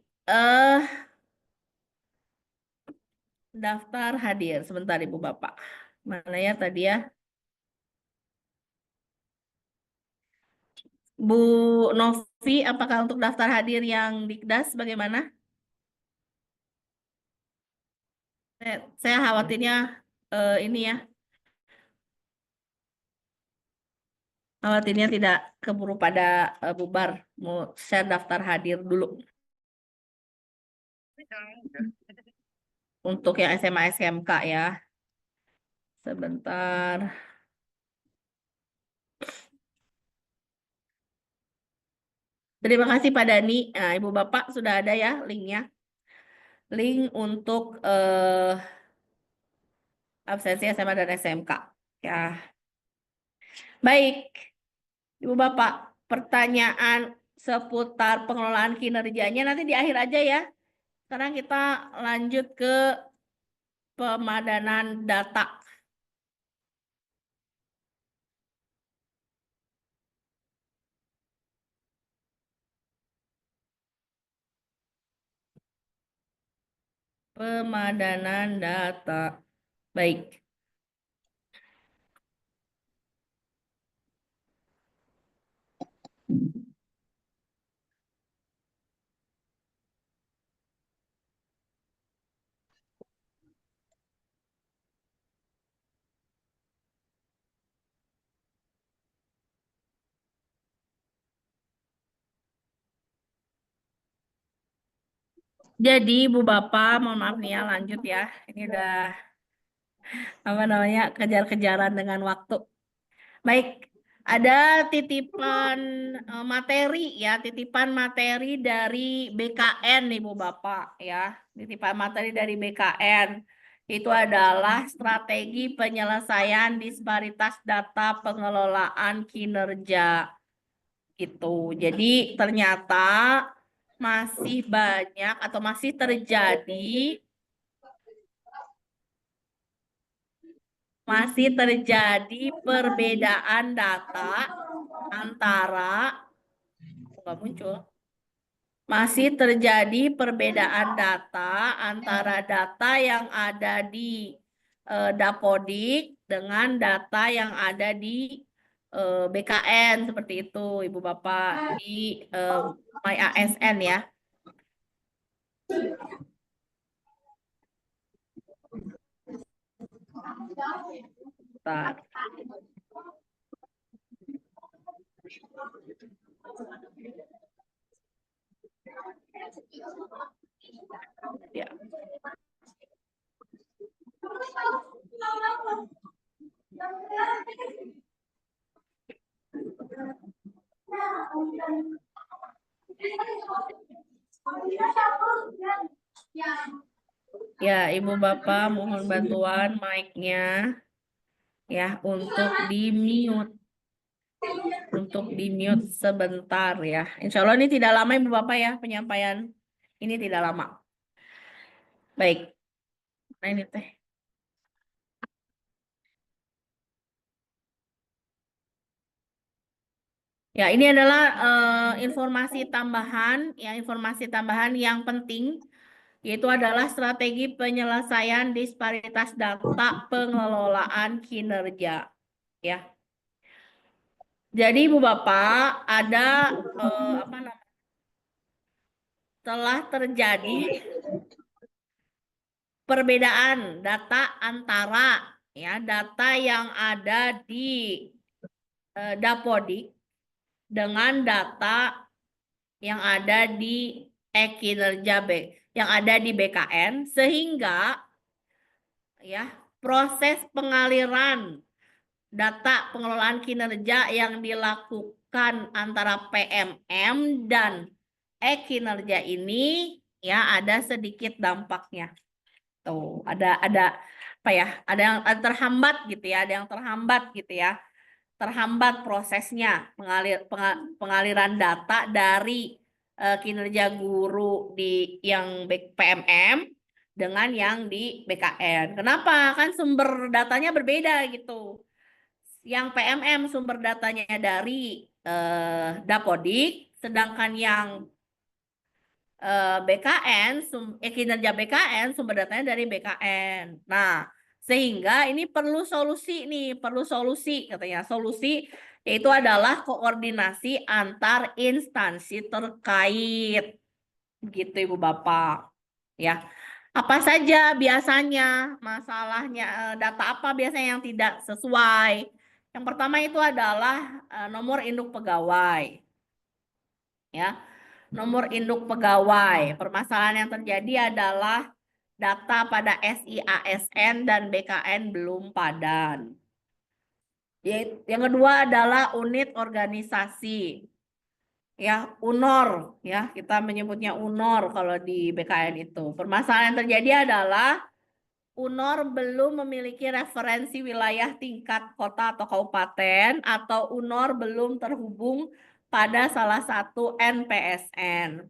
daftar hadir. Sebentar Ibu Bapak. Mana ya tadi ya? Bu Novi, apakah untuk daftar hadir yang Dikdas bagaimana? Saya khawatirnya ini ya, khawatirnya tidak keburu pada bubar. Mau share daftar hadir dulu. Untuk yang SMA SMK ya. Sebentar. Terima kasih Pak Dani. Nah, Ibu Bapak sudah ada ya linknya. Link untuk absensi SMA dan SMK. Ya. Baik, Ibu Bapak, pertanyaan seputar pengelolaan kinerjanya nanti di akhir aja ya. Sekarang kita lanjut ke pemadanan data. Pemadanan data. Baik. Jadi Ibu Bapak, mohon maaf nih ya, lanjut ya. Ini udah apa namanya kejar-kejaran dengan waktu. Baik, ada titipan materi ya, titipan materi dari BKN Ibu Bapak ya. Titipan materi dari BKN itu adalah strategi penyelesaian disparitas data pengelolaan kinerja gitu. Jadi ternyata masih banyak atau masih terjadi perbedaan data antara nggak muncul. Masih terjadi perbedaan data antara data yang ada di Dapodik dengan data yang ada di BKN seperti itu, Ibu Bapak, di MyASN ya. Bentar. Ya. Ya, Ibu Bapak mohon bantuan mic-nya ya untuk di-mute. Untuk di-mute sebentar ya. Insya Allah ini tidak lama Ibu Bapak ya penyampaian. Ini tidak lama. Baik. Nah ini teh. Ya, ini adalah informasi tambahan, ya informasi tambahan yang penting, yaitu adalah strategi penyelesaian disparitas data pengelolaan kinerja. Ya, jadi Ibu Bapak ada apa namanya? Telah terjadi perbedaan data antara ya data yang ada di Dapodik dengan data yang ada di kinerja yang ada di BKN sehingga ya proses pengaliran data pengelolaan kinerja yang dilakukan antara PMM dan kinerja ini ya ada sedikit dampaknya. Tuh, ada apa ya? Ada yang terhambat gitu ya, ada yang terhambat gitu ya. Terhambat prosesnya pengaliran data dari kinerja guru di yang PMM dengan yang di BKN. Kenapa? Kan sumber datanya berbeda gitu. Yang PMM sumber datanya dari Dapodik, sedangkan yang BKN, kinerja BKN sumber datanya dari BKN. Nah, sehingga ini perlu solusi nih, perlu solusi katanya. Solusi yaitu adalah koordinasi antar instansi terkait. Begitu Ibu Bapak. Ya. Apa saja biasanya masalahnya data apa biasanya yang tidak sesuai? Yang pertama itu adalah nomor induk pegawai. Ya. Nomor induk pegawai. Permasalahan yang terjadi adalah data pada SIASN dan BKN belum padan. Yang kedua adalah unit organisasi. Ya, UNOR ya, kita menyebutnya UNOR kalau di BKN itu. Permasalahan yang terjadi adalah UNOR belum memiliki referensi wilayah tingkat kota atau kabupaten atau UNOR belum terhubung pada salah satu NPSN.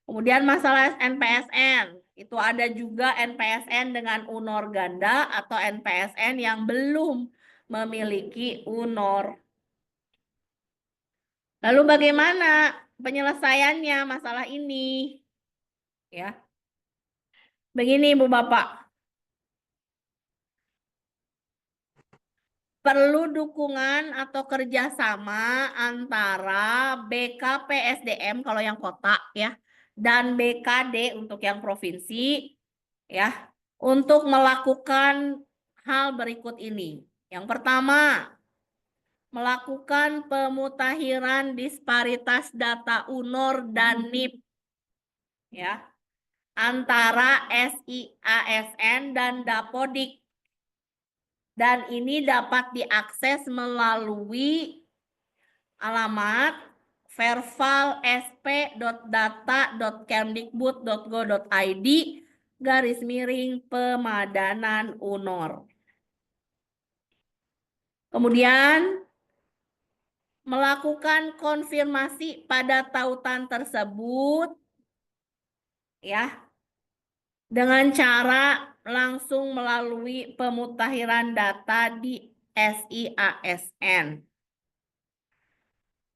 Kemudian masalah NPSN, itu ada juga NPSN dengan UNOR ganda atau NPSN yang belum memiliki UNOR. Lalu bagaimana penyelesaiannya masalah ini? Ya. Begini Ibu Bapak. Perlu dukungan atau kerjasama antara BKPSDM kalau yang kota ya dan BKD untuk yang provinsi ya untuk melakukan hal berikut ini. Yang pertama, melakukan pemutahiran disparitas data UNOR dan NIP ya. antara SIASN dan Dapodik. Dan ini dapat diakses melalui alamat verval.sp.data.kemdikbud.go.id/pemadanan UNOR. Kemudian melakukan konfirmasi pada tautan tersebut ya dengan cara langsung melalui pemutakhiran data di SIASN.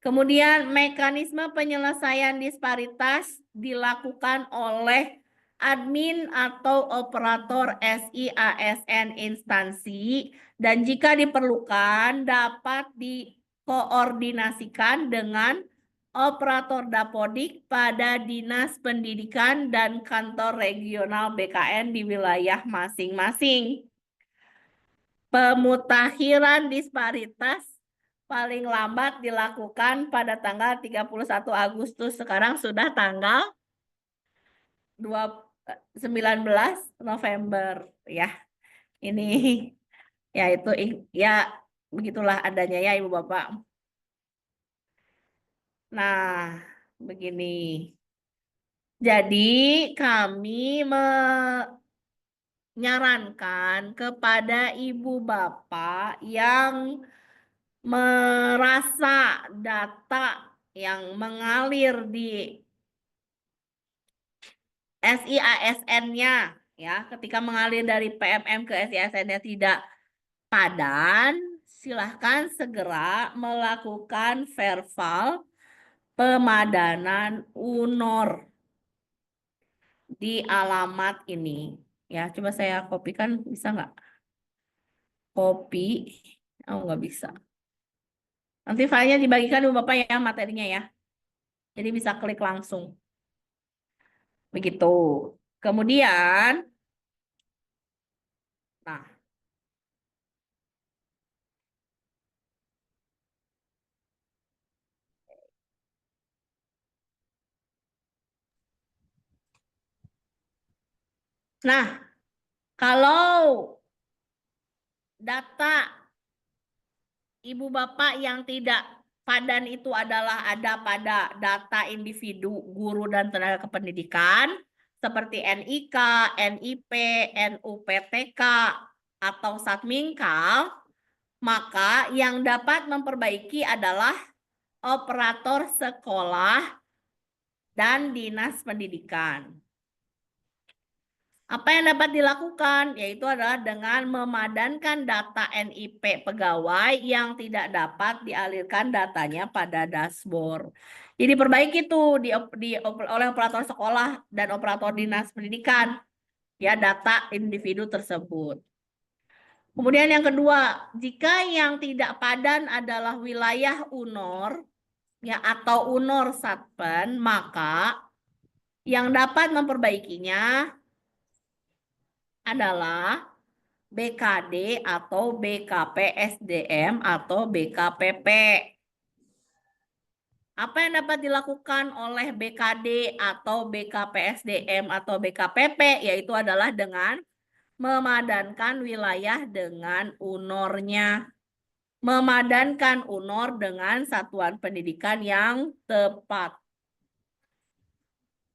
Kemudian mekanisme penyelesaian disparitas dilakukan oleh admin atau operator SIASN instansi dan jika diperlukan dapat dikoordinasikan dengan operator Dapodik pada Dinas Pendidikan dan kantor regional BKN di wilayah masing-masing. Pemutakhiran disparitas paling lambat dilakukan pada tanggal 31 Agustus. Sekarang sudah tanggal 19 November ya. Ini ya itu ya begitulah adanya ya Ibu Bapak. Nah, begini. Jadi kami menyarankan kepada Ibu Bapak yang merasa data yang mengalir di SIASN-nya ya, ketika mengalir dari PMM ke SIASN-nya tidak padan, silahkan segera melakukan verval pemadanan UNOR di alamat ini. Ya, coba saya kopikan, bisa nggak? Copy, oh nggak bisa. Nanti filenya dibagikan dulu Bapak ya materinya ya. Jadi bisa klik langsung. Begitu. Kemudian, nah, kalau data Ibu Bapak yang tidak padan itu adalah ada pada data individu, guru, dan tenaga kependidikan, seperti NIK, NIP, NUPTK, atau Satminkal, maka yang dapat memperbaiki adalah operator sekolah dan dinas pendidikan. Apa yang dapat dilakukan? Yaitu adalah dengan memadankan data NIP pegawai yang tidak dapat dialirkan datanya pada dashboard. Jadi perbaiki itu oleh operator sekolah dan operator dinas pendidikan ya data individu tersebut. Kemudian yang kedua, jika yang tidak padan adalah wilayah UNOR ya atau UNOR Satpen, maka yang dapat memperbaikinya adalah BKD atau BKP SDM atau BKPP. Apa yang dapat dilakukan oleh BKD atau BKP SDM atau BKPP yaitu adalah dengan memadankan wilayah dengan UNOR-nya. Memadankan UNOR dengan satuan pendidikan yang tepat.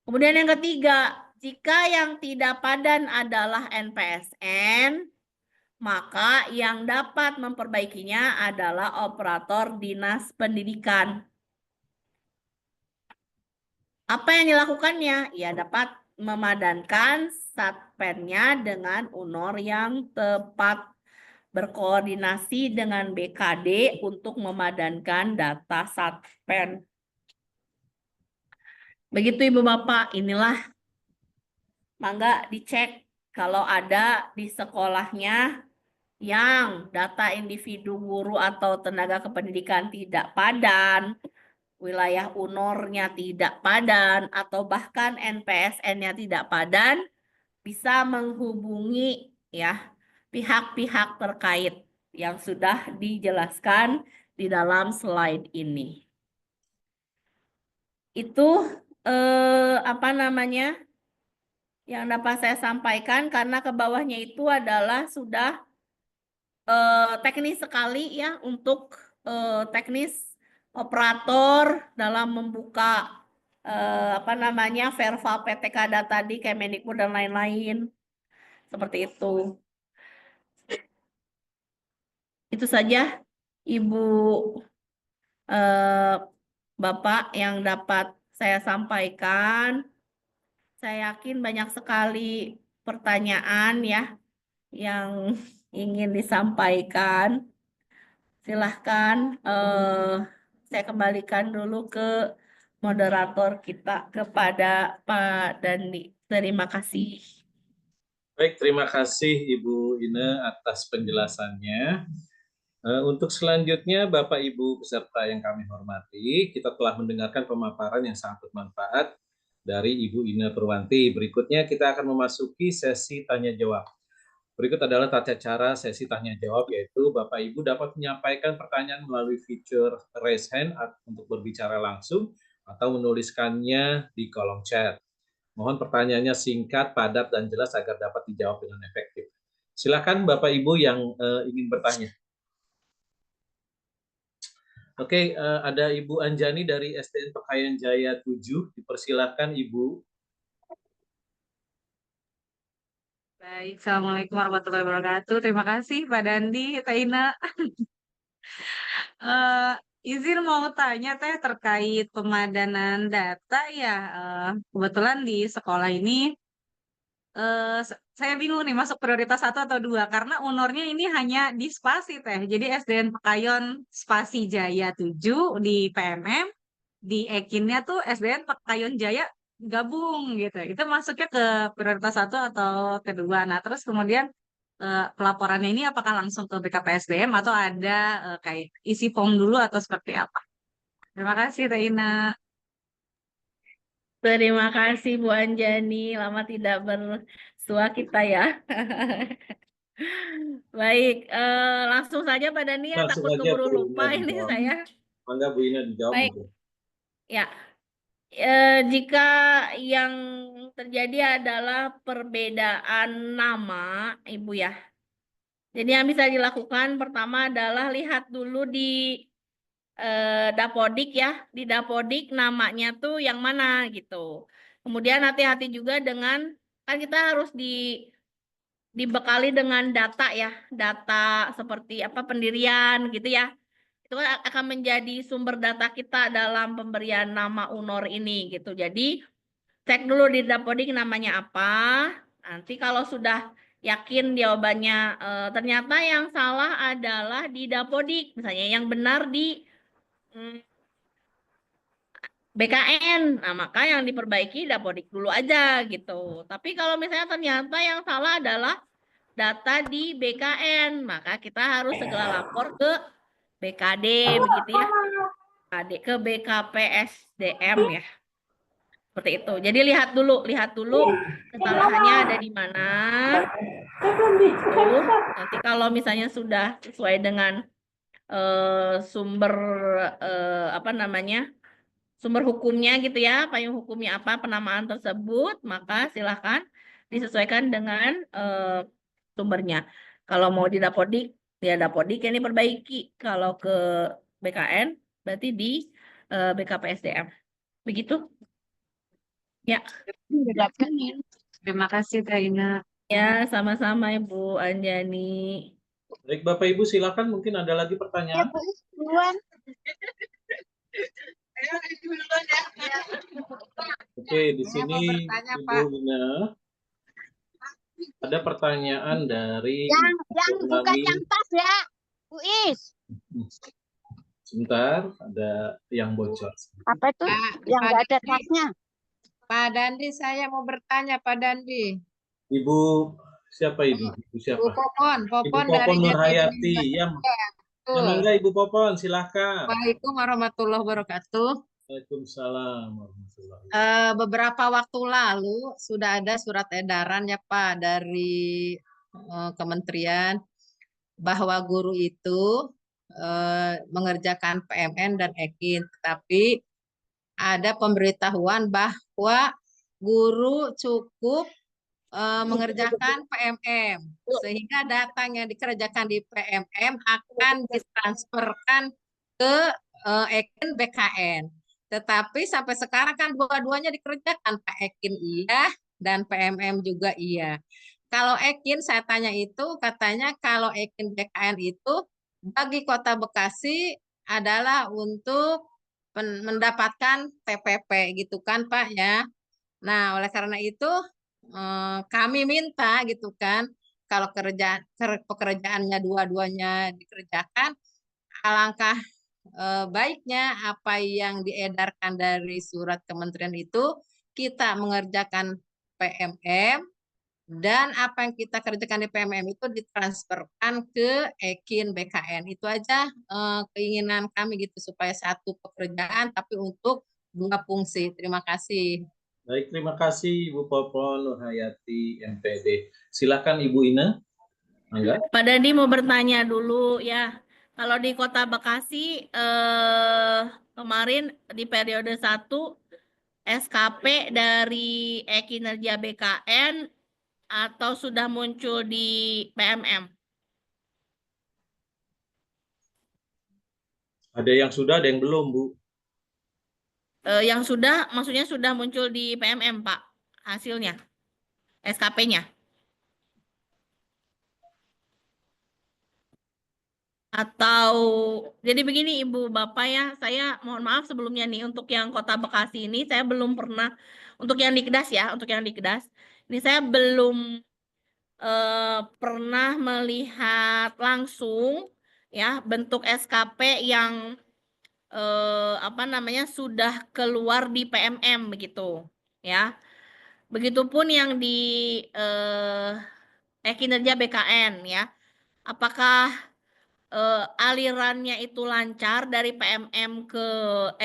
Kemudian yang ketiga, jika yang tidak padan adalah NPSN, maka yang dapat memperbaikinya adalah operator dinas pendidikan. Apa yang dilakukannya? Ya dapat memadankan satpennya dengan UNOR yang tepat. Berkoordinasi dengan BKD untuk memadankan data satpen. Begitu Ibu Bapak, inilah mangga dicek kalau ada di sekolahnya yang data individu guru atau tenaga kependidikan tidak padan, wilayah UNOR-nya tidak padan, atau bahkan NPSN-nya tidak padan, bisa menghubungi ya pihak-pihak terkait yang sudah dijelaskan di dalam slide ini. Itu apa namanya? yang dapat saya sampaikan karena ke bawahnya itu adalah sudah teknis sekali ya untuk teknis operator dalam membuka apa namanya verval PTK data di Kemendikbud dan lain-lain seperti itu. Itu saja Ibu Bapak yang dapat saya sampaikan. Saya yakin banyak sekali pertanyaan ya yang ingin disampaikan. Silahkan saya kembalikan dulu ke moderator kita kepada Pak Dandi. Terima kasih. Baik, terima kasih Ibu Ine atas penjelasannya. Untuk selanjutnya, Bapak Ibu peserta yang kami hormati, kita telah mendengarkan pemaparan yang sangat bermanfaat dari Ibu Ine Purwanti. Berikutnya kita akan memasuki sesi tanya jawab. Berikut adalah tata cara sesi tanya jawab, yaitu Bapak Ibu dapat menyampaikan pertanyaan melalui fitur raise hand untuk berbicara langsung atau menuliskannya di kolom chat. Mohon pertanyaannya singkat, padat, dan jelas agar dapat dijawab dengan efektif. Silakan Bapak Ibu yang ingin bertanya. Oke, ada Ibu Anjani dari SDN Pekayon Jaya 7. Dipersilakan Ibu. Baik, Assalamualaikum warahmatullahi wabarakatuh. Terima kasih Pak Dandi, Teh Ina. Izin mau tanya Teh terkait pemadanan data ya. Kebetulan di sekolah ini saya bingung nih masuk prioritas 1 atau 2 karena unornya ini hanya di spasi Teh. Jadi SDN Pekayon Spasi Jaya 7 di PMM, di Ekinnya tuh SDN Pekayon Jaya gabung gitu. Itu masuknya ke prioritas 1 atau ke 2. Nah, terus kemudian pelaporannya ini apakah langsung ke BKPSDM atau ada kayak isi form dulu atau seperti apa? Terima kasih, Teh Ina. Terima kasih Bu Anjani, lama tidak bersua kita ya. Baik, langsung saja Pak Dani ya, Langsung takut aja keburu Bu lupa Ina ini dijawab. saya. Mangga Bu Ina dijawab. Baik, ya. Jika yang terjadi adalah perbedaan nama, Ibu ya. Jadi yang bisa dilakukan pertama adalah lihat dulu di Dapodik ya. Di Dapodik namanya tuh yang mana gitu. Kemudian hati-hati juga dengan, kan kita harus dibekali dengan data ya. Data seperti apa pendirian gitu ya. Itu kan akan menjadi sumber data kita dalam pemberian nama UNOR ini gitu. Jadi cek dulu di Dapodik namanya apa. Nanti kalau sudah yakin jawabannya ternyata yang salah adalah di Dapodik. Misalnya yang benar di BKN. Nah, maka yang diperbaiki Dapodik dulu aja gitu. Tapi kalau misalnya ternyata yang salah adalah data di BKN, maka kita harus segera lapor ke BKD begitu ya. Ke BKPSDM ya. Seperti itu. Jadi lihat dulu kesalahannya ada di mana. Tuh, nanti kalau misalnya sudah sesuai dengan sumber apa namanya? Sumber hukumnya gitu ya, payung hukumnya apa penamaan tersebut, maka silakan disesuaikan dengan sumbernya. Kalau mau di Dapodik, ya Dapodik ini perbaiki. Kalau ke BKN, berarti di BKPSDM. Begitu? Ya. Terima kasih, Teh Ina. Ya, sama-sama Ibu Anjani. Baik, Bapak Ibu silakan, mungkin ada lagi pertanyaan. Oke, di sini Ibu Ina ada pertanyaan dari Yang bukan yang tas ya, Bu Is. Sebentar, ada yang bocor. Apa itu? Yang nggak ada tasnya. Pak Dandi, saya mau bertanya Pak Dandi. Ibu siapa Ibu? Ibu siapa? Bu Popon, Ibu Popon Popon dari Nurhayati. Ya, Betul. mangga Ibu Popon, silakan. Assalamualaikum warahmatullahi wabarakatuh. Waalaikumsalam warahmatullahi wabarakatuh. Beberapa waktu lalu sudah ada surat edaran ya Pak dari kementerian bahwa guru itu mengerjakan PMN dan EKIN, tetapi ada pemberitahuan bahwa guru cukup mengerjakan PMM, sehingga data yang dikerjakan di PMM akan ditransferkan ke Ekin BKN. Tetapi sampai sekarang kan dua-duanya dikerjakan, Pak Ekin iya dan PMM juga iya. Kalau Ekin saya tanya itu katanya kalau Ekin BKN itu bagi Kota Bekasi adalah untuk mendapatkan TPP gitu kan Pak ya. Nah, oleh karena itu kami minta gitu kan kalau pekerjaannya dua-duanya dikerjakan, alangkah baiknya apa yang diedarkan dari surat kementerian itu kita mengerjakan PMM dan apa yang kita kerjakan di PMM itu ditransferkan ke Ekin BKN. Itu aja keinginan kami gitu supaya satu pekerjaan tapi untuk dua fungsi. Terima kasih. Baik, terima kasih Ibu Popon Nurhayati MPD. Silakan Ibu Ina. Mangga. Pak Dandi mau bertanya dulu ya. Kalau di Kota Bekasi kemarin di periode 1 SKP dari kinerja BKN atau sudah muncul di PMM? Ada yang sudah, ada yang belum, Bu. Yang sudah, maksudnya sudah muncul di PMM, Pak, hasilnya, SKP-nya. Atau, jadi begini Ibu Bapak ya, saya mohon maaf sebelumnya nih, untuk yang Kota Bekasi ini saya belum pernah, untuk yang Dikdas ya, untuk yang Dikdas, ini saya belum pernah melihat langsung ya bentuk SKP yang apa namanya sudah keluar di PMM begitu ya. Begitupun yang di kinerja BKN ya. Apakah alirannya itu lancar dari PMM ke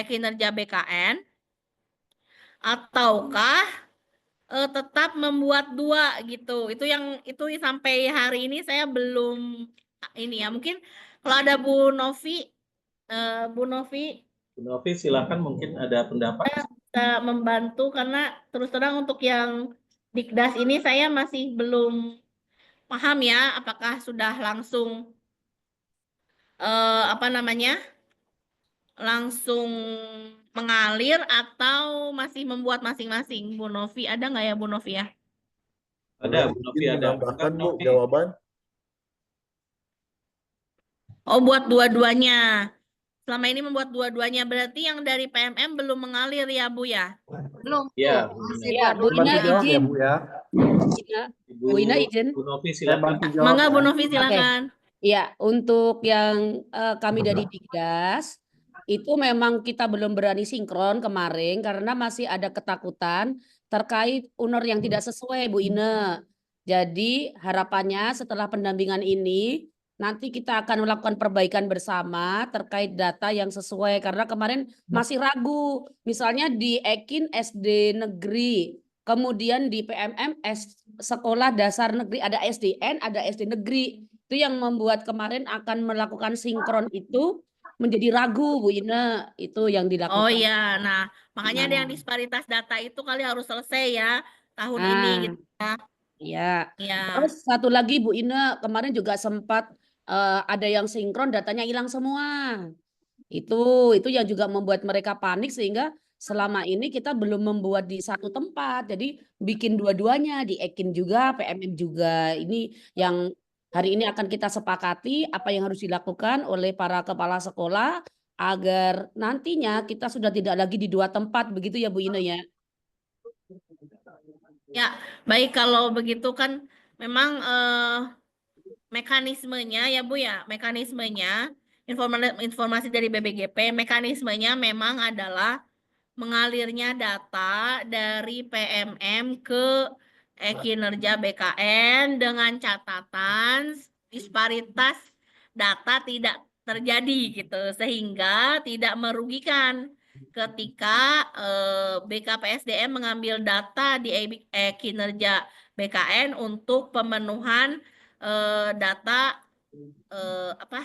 kinerja BKN ataukah tetap membuat dua gitu. Itu yang itu sampai hari ini saya belum ini ya. Mungkin kalau ada Bu Novi Bu Novi Bu Novi, silakan mungkin ada pendapat. bisa membantu karena terus terang untuk yang Dikdas ini saya masih belum paham ya apakah sudah langsung apa namanya langsung mengalir atau masih membuat masing-masing. Bu Novi ada nggak ya Bu Novi ya? Ada, Bu Novi ada. Menambahkan Bu Bu Novi. jawaban. Oh buat dua-duanya. Selama ini membuat dua-duanya berarti yang dari PMM belum mengalir ya Bu ya? Belum, Iya, Bu. Bu Masih Ina. Ya, Bu dua-duanya. Ina Bantu jawab ya izin. Bu ya. Ibu, Bu Ina izin. Bu Novi, Saya silakan. bantu jawab Mangga Bu ya. Novi silakan. Ya, untuk yang kami dari Dikdas, itu memang kita belum berani sinkron kemarin karena masih ada ketakutan terkait UNOR yang tidak sesuai, Bu Ina. Jadi harapannya setelah pendampingan ini, nanti kita akan melakukan perbaikan bersama terkait data yang sesuai. Karena kemarin masih ragu, misalnya di Ekin SD Negeri, kemudian di PMM Sekolah Dasar Negeri, ada SDN, ada SD Negeri. Itu yang membuat kemarin akan melakukan sinkron itu menjadi ragu, Bu Ina. Itu yang Oh dilakukan. iya, nah makanya ada yang Nah, disparitas data itu kali harus selesai ya tahun ini nah, gitu ya. ya. Ya. Terus satu lagi Bu Ina, kemarin juga sempat ada yang sinkron datanya hilang semua. Itu yang juga membuat mereka panik sehingga selama ini kita belum membuat di satu tempat. Jadi bikin dua-duanya, di Ekin juga, PMM juga. Ini yang hari ini akan kita sepakati apa yang harus dilakukan oleh para kepala sekolah agar nantinya kita sudah tidak lagi di dua tempat, begitu ya Bu Ina ya. Ya, baik kalau begitu kan memang mekanismenya ya Bu ya, mekanismenya informasi dari BBGP, mekanismenya memang adalah mengalirnya data dari PMM ke kinerja BKN dengan catatan disparitas data tidak terjadi gitu sehingga tidak merugikan ketika BKPSDM mengambil data di kinerja BKN untuk pemenuhan data apa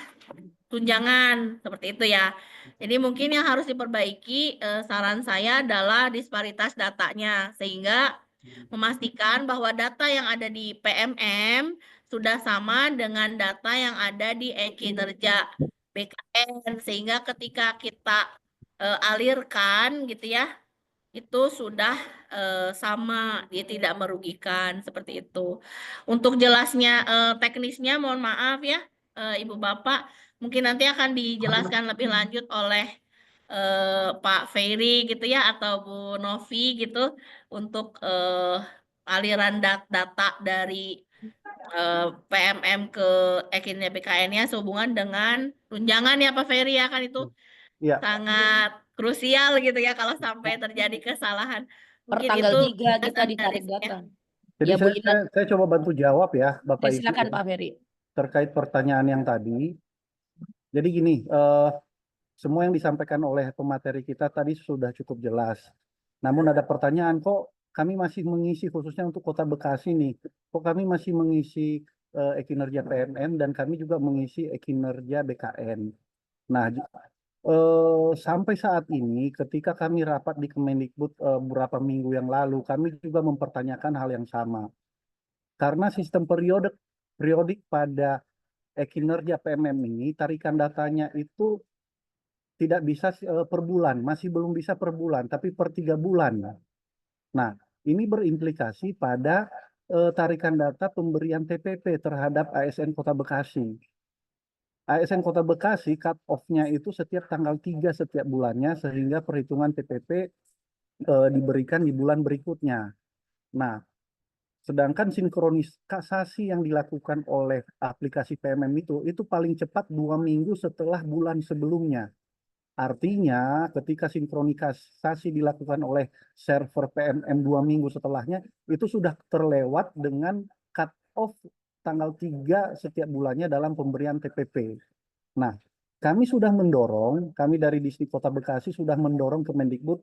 tunjangan seperti itu ya. Jadi mungkin yang harus diperbaiki saran saya adalah disparitas datanya sehingga memastikan bahwa data yang ada di PMM sudah sama dengan data yang ada di e-kinerja BKN, sehingga ketika kita alirkan gitu ya, itu sudah sama, dia tidak merugikan seperti itu. Untuk jelasnya teknisnya mohon maaf ya Ibu Bapak, mungkin nanti akan dijelaskan lebih lanjut oleh Pak Ferry gitu ya atau Bu Novi gitu untuk aliran data dari PMM ke Ekinnya BKN-nya sehubungan dengan tunjangan ya Pak Ferry ya, kan itu Iya. sangat krusial gitu ya kalau sampai terjadi kesalahan. Per Mungkin tanggal itu 3 kita penjelasan dari ditarik saya. data. Jadi Ya, Bu Ina. saya coba bantu jawab ya, Bapak Ibu, Silakan ya, Pak Ferry. terkait pertanyaan yang tadi. Jadi gini, semua yang disampaikan oleh pemateri kita tadi sudah cukup jelas. Namun ada pertanyaan, kok kami masih mengisi khususnya untuk Kota Bekasi nih, kok kami masih mengisi e-kinerja PMM dan kami juga mengisi e-kinerja BKN. Nah, sampai saat ini ketika kami rapat di Kemendikbud beberapa minggu yang lalu, kami juga mempertanyakan hal yang sama. Karena sistem periodik pada kinerja PMM ini, tarikan datanya itu tidak bisa per bulan, masih belum bisa per bulan, tapi per 3 bulan. Nah, ini berimplikasi pada tarikan data pemberian TPP terhadap ASN Kota Bekasi. ASN Kota Bekasi cut off-nya itu setiap tanggal 3 setiap bulannya, sehingga perhitungan TPP diberikan di bulan berikutnya. Nah, sedangkan sinkronisasi yang dilakukan oleh aplikasi PMM itu paling cepat 2 minggu setelah bulan sebelumnya. Artinya ketika sinkronisasi dilakukan oleh server PMM 2 minggu setelahnya, itu sudah terlewat dengan cut off tanggal 3 setiap bulannya dalam pemberian TPP. Nah, kami dari Distrik Kota Bekasi sudah mendorong Kemendikbud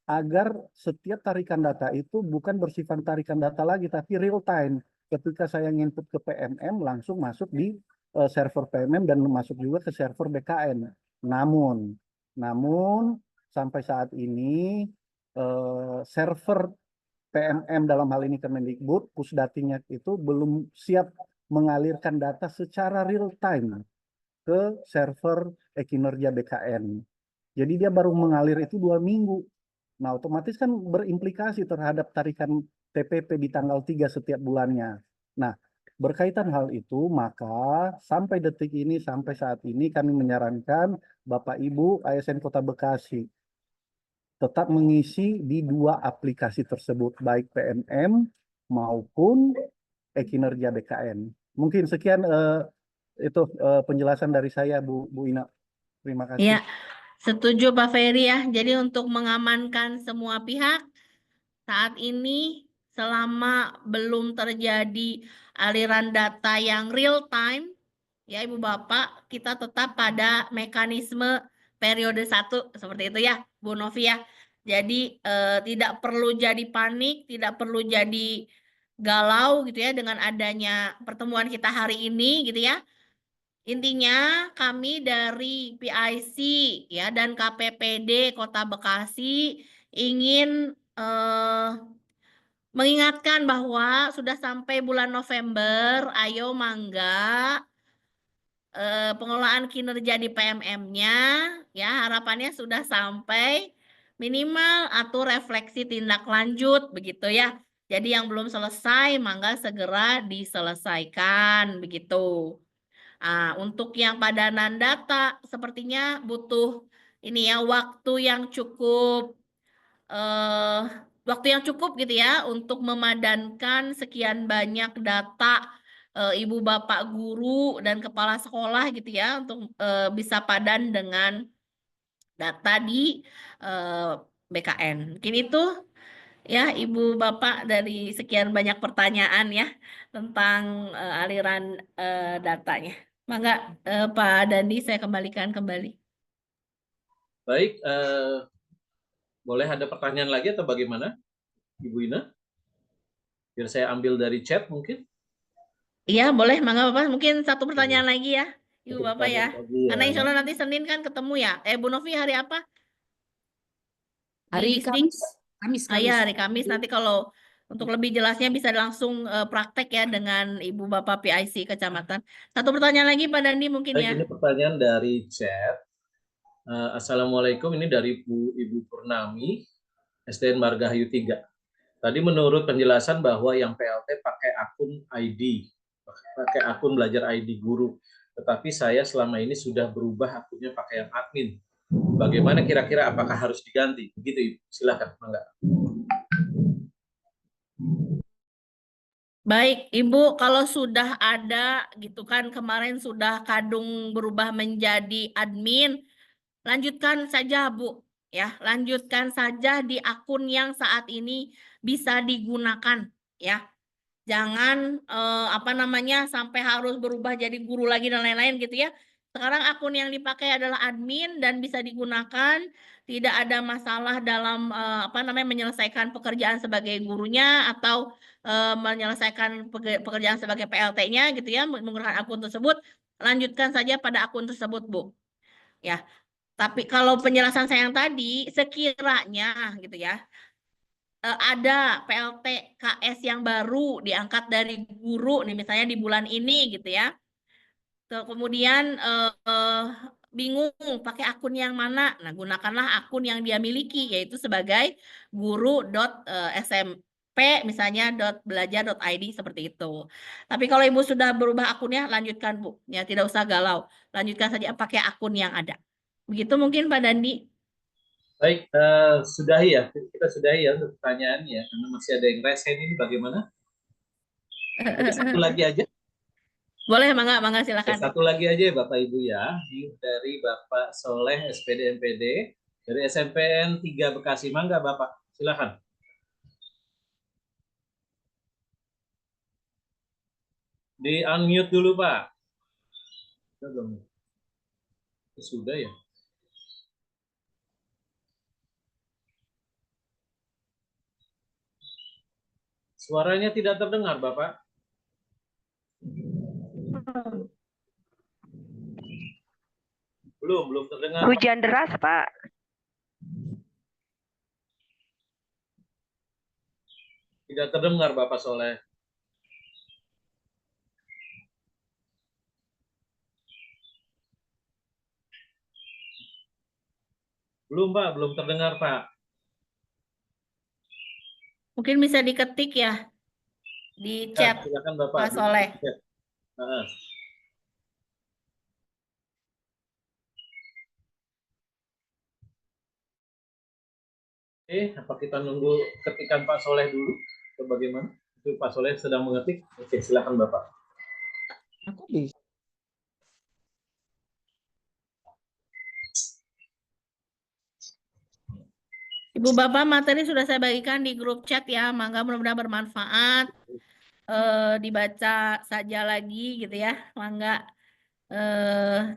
agar setiap tarikan data itu bukan bersifat tarikan data lagi, tapi real time. Ketika saya nginput ke PMM, langsung masuk di server PMM dan masuk juga ke server BKN. Namun sampai saat ini server PMM dalam hal ini Kemendikbud, Pusdatinnya itu belum siap mengalirkan data secara real time ke server kinerja BKN. Jadi dia baru mengalir itu 2 minggu. Nah, otomatis kan berimplikasi terhadap tarikan TPP di tanggal 3 setiap bulannya. Nah, berkaitan hal itu, maka sampai detik ini, sampai saat ini kami menyarankan Bapak Ibu ASN Kota Bekasi tetap mengisi di 2 aplikasi tersebut, baik PMM maupun kinerja BKN. Mungkin sekian itu penjelasan dari saya, Bu Ina. Terima kasih. Ya, setuju Pak Ferry ya. Jadi untuk mengamankan semua pihak, saat ini selama belum terjadi aliran data yang real time, ya Ibu Bapak, kita tetap pada mekanisme periode 1 seperti itu ya, Bu Novi ya. Jadi tidak perlu jadi panik, tidak perlu jadi galau gitu ya dengan adanya pertemuan kita hari ini gitu ya. Intinya kami dari PIC ya dan KPPD Kota Bekasi ingin mengingatkan bahwa sudah sampai bulan November, ayo mangga pengelolaan kinerja di PMM-nya ya harapannya sudah sampai minimal atau refleksi tindak lanjut begitu ya. Jadi yang belum selesai mangga segera diselesaikan begitu. Untuk yang padanan data sepertinya butuh ini ya waktu yang cukup gitu ya untuk memadankan sekian banyak data ibu bapak guru dan kepala sekolah gitu ya untuk bisa padan dengan data di BKN. Mungkin itu ya ibu bapak dari sekian banyak pertanyaan ya tentang aliran datanya. Mangga Pak Dandi saya kembalikan kembali. Baik, boleh ada pertanyaan lagi atau bagaimana, Ibu Ina? Biar saya ambil dari chat mungkin. Iya boleh, mangga Bapak. Mungkin satu pertanyaan lagi ya, Ibu Satu Bapak ya. pertanyaan lagi ya. Karena insya Allah nanti Senin kan ketemu ya. Bu Novi hari apa? Di Hari distrik? Kamis. Iya hari Kamis. Nanti kalau Untuk lebih jelasnya bisa langsung praktek ya dengan Ibu Bapak PIC Kecamatan. Satu pertanyaan lagi Pak Dandi mungkin Baik, ya. ini pertanyaan dari chat. Assalamualaikum, ini dari Ibu Purnami, SDN Margahayu 3. Tadi menurut penjelasan bahwa yang PLT pakai akun ID, pakai akun belajar ID guru. Tetapi saya selama ini sudah berubah akunnya pakai yang admin. Bagaimana kira-kira apakah harus diganti? Begitu Ibu, silakan. Mangga. Baik, Ibu, kalau sudah ada gitu kan kemarin sudah kadung berubah menjadi admin, lanjutkan saja, Bu. Ya, lanjutkan saja di akun yang saat ini bisa digunakan, ya. Jangan apa namanya sampai harus berubah jadi guru lagi dan lain-lain gitu ya. Sekarang akun yang dipakai adalah admin dan bisa digunakan, tidak ada masalah dalam apa namanya menyelesaikan pekerjaan sebagai gurunya atau menyelesaikan pekerjaan sebagai PLT-nya gitu ya menggunakan akun tersebut. Lanjutkan saja pada akun tersebut, Bu. Ya. Tapi kalau penjelasan saya yang tadi sekiranya gitu ya ada PLT KS yang baru diangkat dari guru nih misalnya di bulan ini gitu ya. Kemudian bingung pakai akun yang mana. Nah, gunakanlah akun yang dia miliki yaitu sebagai guru.smp misalnya .belajar.id seperti itu. Tapi kalau Ibu sudah berubah akunnya lanjutkan Bu. Ya, tidak usah galau. Lanjutkan saja pakai akun yang ada. Begitu mungkin Pak Dandi. Baik, sudahi ya. Kita sudahi ya untuk pertanyaannya. Karena masih ada yang resen ini bagaimana? Mungkin satu lagi aja. Boleh, mangga silakan. Satu lagi aja ya Bapak Ibu ya. Ini dari Bapak Soleh SPD MPD dari SMPN 3 Bekasi. Mangga Bapak, silakan. Di unmute dulu Pak. Sudah ya. Suaranya tidak terdengar Bapak. Belum terdengar. Hujan deras, Pak. Tidak terdengar Bapak Soleh. Belum Pak, belum terdengar Pak. Mungkin bisa diketik ya di chat Silakan Bapak. Pak Soleh. Oke, apa kita nunggu ketikan Pak Soleh dulu? Atau bagaimana? Itu Pak Soleh sedang mengetik. Oke, silakan Bapak. Aku bisa. Ibu Bapak materi sudah saya bagikan di grup chat ya, mangga mudah-mudahan bermanfaat. Dibaca saja lagi gitu ya, mangga.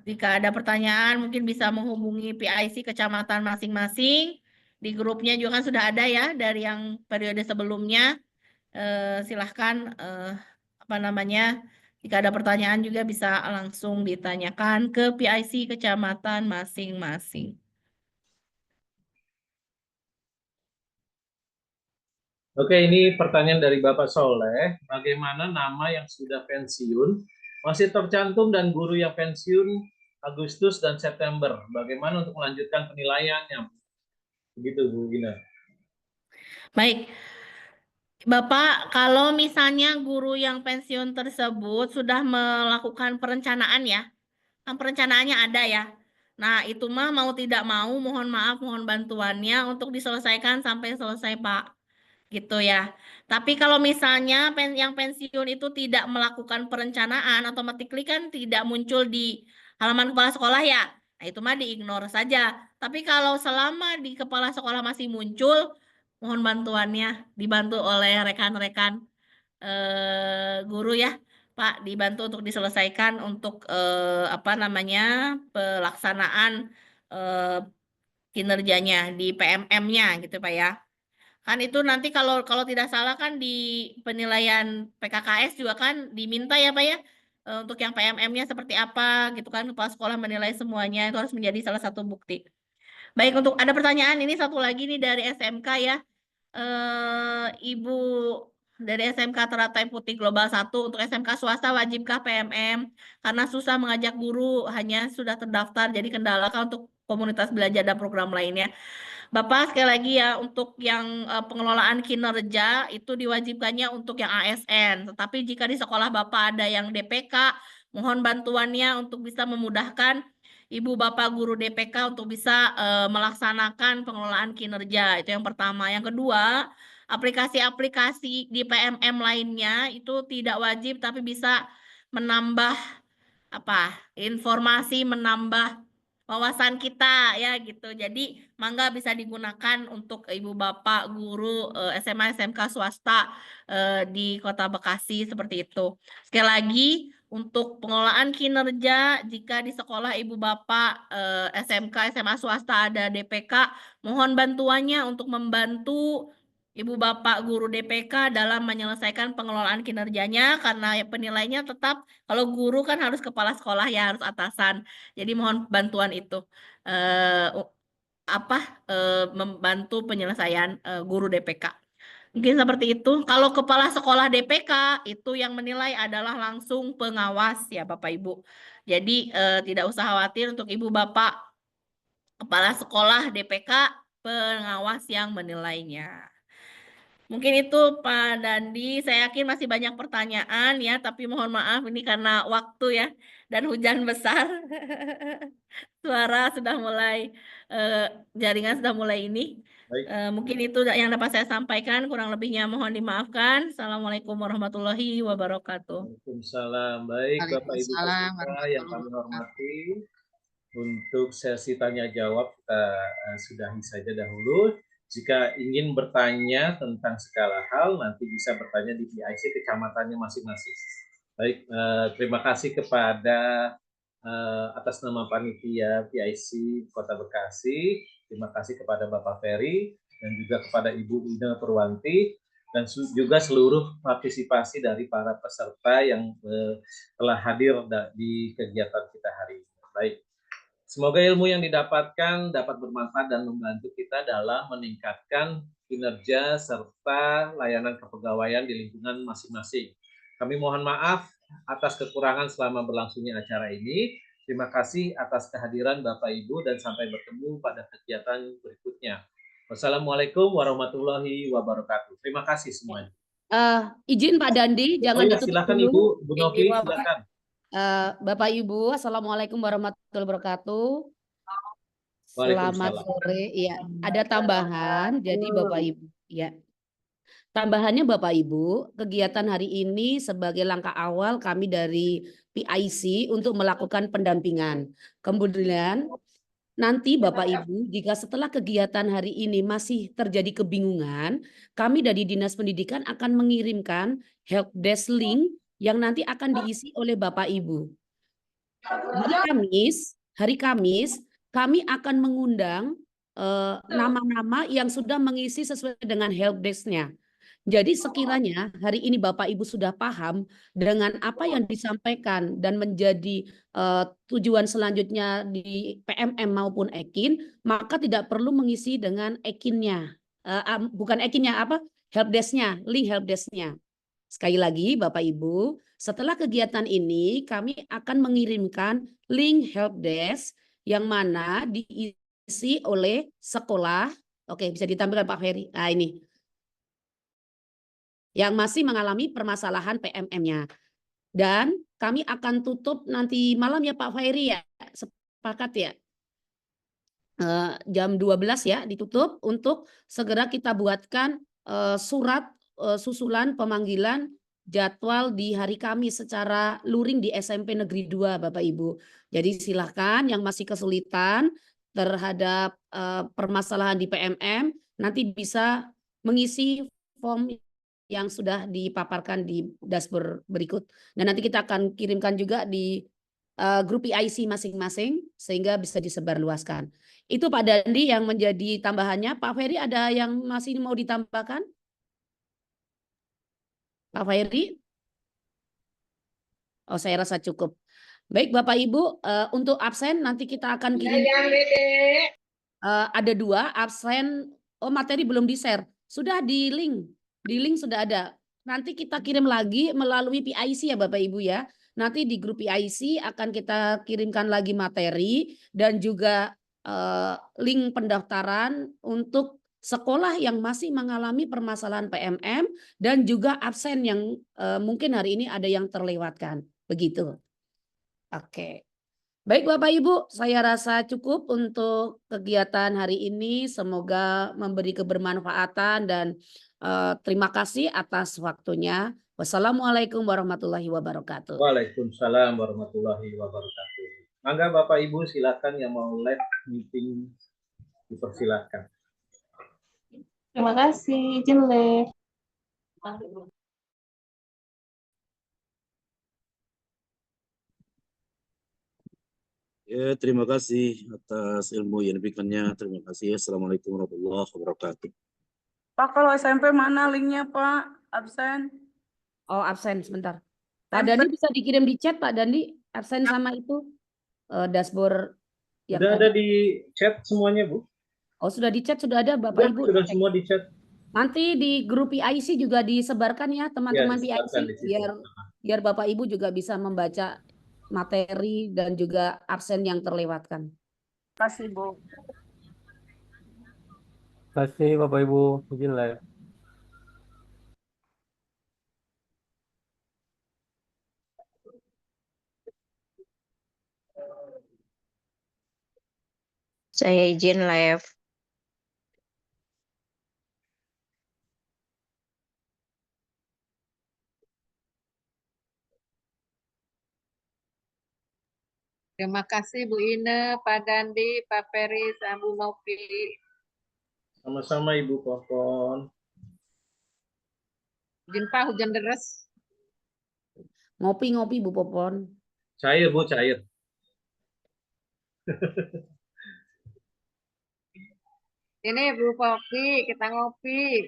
Jika ada pertanyaan mungkin bisa menghubungi PIC kecamatan masing-masing. Di grupnya juga kan sudah ada ya dari yang periode sebelumnya. Silahkan apa namanya, jika ada pertanyaan juga bisa langsung ditanyakan ke PIC kecamatan masing-masing. Oke, ini pertanyaan dari Bapak Soleh. Bagaimana nama yang sudah pensiun masih tercantum dan guru yang pensiun Agustus dan September? Bagaimana untuk melanjutkan penilaiannya? Begitu Bu Gina. Baik. Bapak, kalau misalnya guru yang pensiun tersebut sudah melakukan perencanaan ya, kan perencanaannya ada ya. Nah, itu mah mau tidak mau, mohon maaf, mohon bantuannya untuk diselesaikan sampai selesai, Pak. Gitu ya. Tapi kalau misalnya yang pensiun itu tidak melakukan perencanaan, otomatis kan tidak muncul di halaman kepala sekolah ya. Nah, itu mah diignore saja. Tapi kalau selama di kepala sekolah masih muncul, mohon bantuannya, dibantu oleh rekan-rekan guru ya, Pak, dibantu untuk diselesaikan untuk apa namanya pelaksanaan kinerjanya di PMM-nya gitu Pak ya. Kan itu nanti kalau tidak salah kan di penilaian PKKS juga kan diminta ya Pak ya untuk yang PMM-nya seperti apa gitu kan kepala sekolah menilai semuanya itu harus menjadi salah satu bukti. Baik, untuk ada pertanyaan ini satu lagi nih dari SMK ya. Ibu dari SMK Teratai Putih Global 1 untuk SMK swasta wajibkah PMM? Karena susah mengajak guru, hanya sudah terdaftar, jadi kendala untuk komunitas belajar dan program lainnya. Bapak sekali lagi ya, untuk yang pengelolaan kinerja itu diwajibkannya untuk yang ASN. Tetapi jika di sekolah Bapak ada yang DPK, mohon bantuannya untuk bisa memudahkan Ibu Bapak guru DPK untuk bisa melaksanakan pengelolaan kinerja. Itu yang pertama. Yang kedua, aplikasi-aplikasi di PMM lainnya itu tidak wajib tapi bisa menambah informasi, menambah wawasan kita ya gitu. Jadi mangga bisa digunakan untuk Ibu Bapak guru SMA SMK swasta di Kota Bekasi seperti itu. Sekali lagi untuk pengelolaan kinerja jika di sekolah Ibu Bapak SMK SMA swasta ada DPK, mohon bantuannya untuk membantu Ibu Bapak guru DPK dalam menyelesaikan pengelolaan kinerjanya karena penilainya tetap kalau guru kan harus kepala sekolah ya harus atasan. Jadi mohon bantuan itu membantu penyelesaian guru DPK. Mungkin seperti itu. Kalau kepala sekolah DPK itu yang menilai adalah langsung pengawas ya Bapak Ibu. Jadi tidak usah khawatir untuk Ibu Bapak kepala sekolah DPK, pengawas yang menilainya. Mungkin itu Pak Dandi, saya yakin masih banyak pertanyaan ya, tapi mohon maaf ini karena waktu ya dan hujan besar. Suara sudah mulai, jaringan sudah mulai ini. Baik. Mungkin itu yang dapat saya sampaikan, kurang lebihnya mohon dimaafkan. Assalamualaikum warahmatullahi wabarakatuh. Waalaikumsalam. Baik, Bapak Ibu Waalaikumsalam peserta yang kami hormati, untuk sesi tanya jawab kita sudahi saja dahulu. Jika ingin bertanya tentang segala hal, nanti bisa bertanya di PIC kecamatannya masing-masing. Baik, terima kasih kepada atas nama panitia PIC Kota Bekasi, terima kasih kepada Bapak Ferry dan juga kepada Ibu Ina Purwanti dan juga seluruh partisipasi dari para peserta yang telah hadir di kegiatan kita hari ini. Baik. Semoga ilmu yang didapatkan dapat bermanfaat dan membantu kita dalam meningkatkan kinerja serta layanan kepegawaian di lingkungan masing-masing. Kami mohon maaf atas kekurangan selama berlangsungnya acara ini. Terima kasih atas kehadiran Bapak Ibu dan sampai bertemu pada kegiatan berikutnya. Wassalamualaikum warahmatullahi wabarakatuh. Terima kasih semuanya. Izin Pak Dandi, jangan ditutup silakan dulu. Ibu, Bu Novi, Iya, Pak. silakan. Bapak Ibu, Assalamualaikum warahmatullahi wabarakatuh. Selamat sore. Iya, ada tambahan. Jadi Bapak Ibu, ya. Tambahannya Bapak Ibu, kegiatan hari ini sebagai langkah awal kami dari PIC untuk melakukan pendampingan. Kemudian nanti Bapak Ibu, jika setelah kegiatan hari ini masih terjadi kebingungan, kami dari Dinas Pendidikan akan mengirimkan helpdesk link yang nanti akan diisi oleh Bapak Ibu. Hari Kamis, kami akan mengundang nama-nama yang sudah mengisi sesuai dengan helpdesk-nya. Jadi sekiranya hari ini Bapak Ibu sudah paham dengan apa yang disampaikan dan menjadi tujuan selanjutnya di PMM maupun Ekin, maka tidak perlu mengisi dengan Ekinnya. Bukan Ekinnya, helpdesk-nya, link helpdesk-nya. Sekali lagi Bapak Ibu, setelah kegiatan ini kami akan mengirimkan link helpdesk yang mana diisi oleh sekolah. Oke, bisa ditampilkan Pak Ferry. Nah ini. Yang masih mengalami permasalahan PMM-nya. Dan kami akan tutup nanti malam ya Pak Ferry ya. Sepakat ya. Jam 12 ya ditutup untuk segera kita buatkan surat susulan pemanggilan jadwal di hari Kamis secara luring di SMP Negeri 2 Bapak Ibu. Jadi silahkan yang masih kesulitan terhadap permasalahan di PMM nanti bisa mengisi form yang sudah dipaparkan di dashboard berikut. Dan nanti kita akan kirimkan juga di grup PIC masing-masing sehingga bisa disebarluaskan. Itu Pak Dandi yang menjadi tambahannya. Pak Ferry ada yang masih mau ditambahkan? Pak Ferry? Oh, saya rasa cukup. Baik Bapak Ibu, untuk absen nanti kita akan kirim. Ada 2 absen. Oh, materi belum di-share. sudah di link sudah ada. Nanti kita kirim lagi melalui PIC ya Bapak Ibu ya. Nanti di grup PIC akan kita kirimkan lagi materi dan juga link pendaftaran untuk sekolah yang masih mengalami permasalahan PMM dan juga absen yang mungkin hari ini ada yang terlewatkan. Begitu. Oke. Baik Bapak Ibu, saya rasa cukup untuk kegiatan hari ini. Semoga memberi kebermanfaatan dan terima kasih atas waktunya. Wassalamualaikum warahmatullahi wabarakatuh. Waalaikumsalam warahmatullahi wabarakatuh. Mangga Bapak Ibu silakan yang mau live meeting dipersilakan. Terima kasih, izin live. Ya, terima kasih atas ilmu yang diberikannya. Terima kasih. Assalamualaikum warahmatullahi wabarakatuh. Pak, kalau SMP mana linknya, Pak? Absen. Oh absen sebentar. Pak Dandi bisa dikirim di chat Pak Dandi absen sama itu dashboard yang Sudah tadi. ada di chat semuanya, Bu? Oh sudah di chat sudah ada Bapak Ibu. Sudah semua di chat. Nanti di grup PIC juga disebarkan ya teman-teman PIC disebarkan di situ. biar Bapak Ibu juga bisa membaca materi dan juga absen yang terlewatkan. Terima kasih, Bu. Terima kasih Bapak Ibu, izin live. Saya izin live. Terima kasih Bu Ine, Pak Dandi, Pak Peri, Bu Novi. Sama-sama Ibu Popon. Izin Pak, hujan deras. Ngopi-ngopi Bu Popon. Cair Bu, cair. Ini Bu Popi, kita ngopi.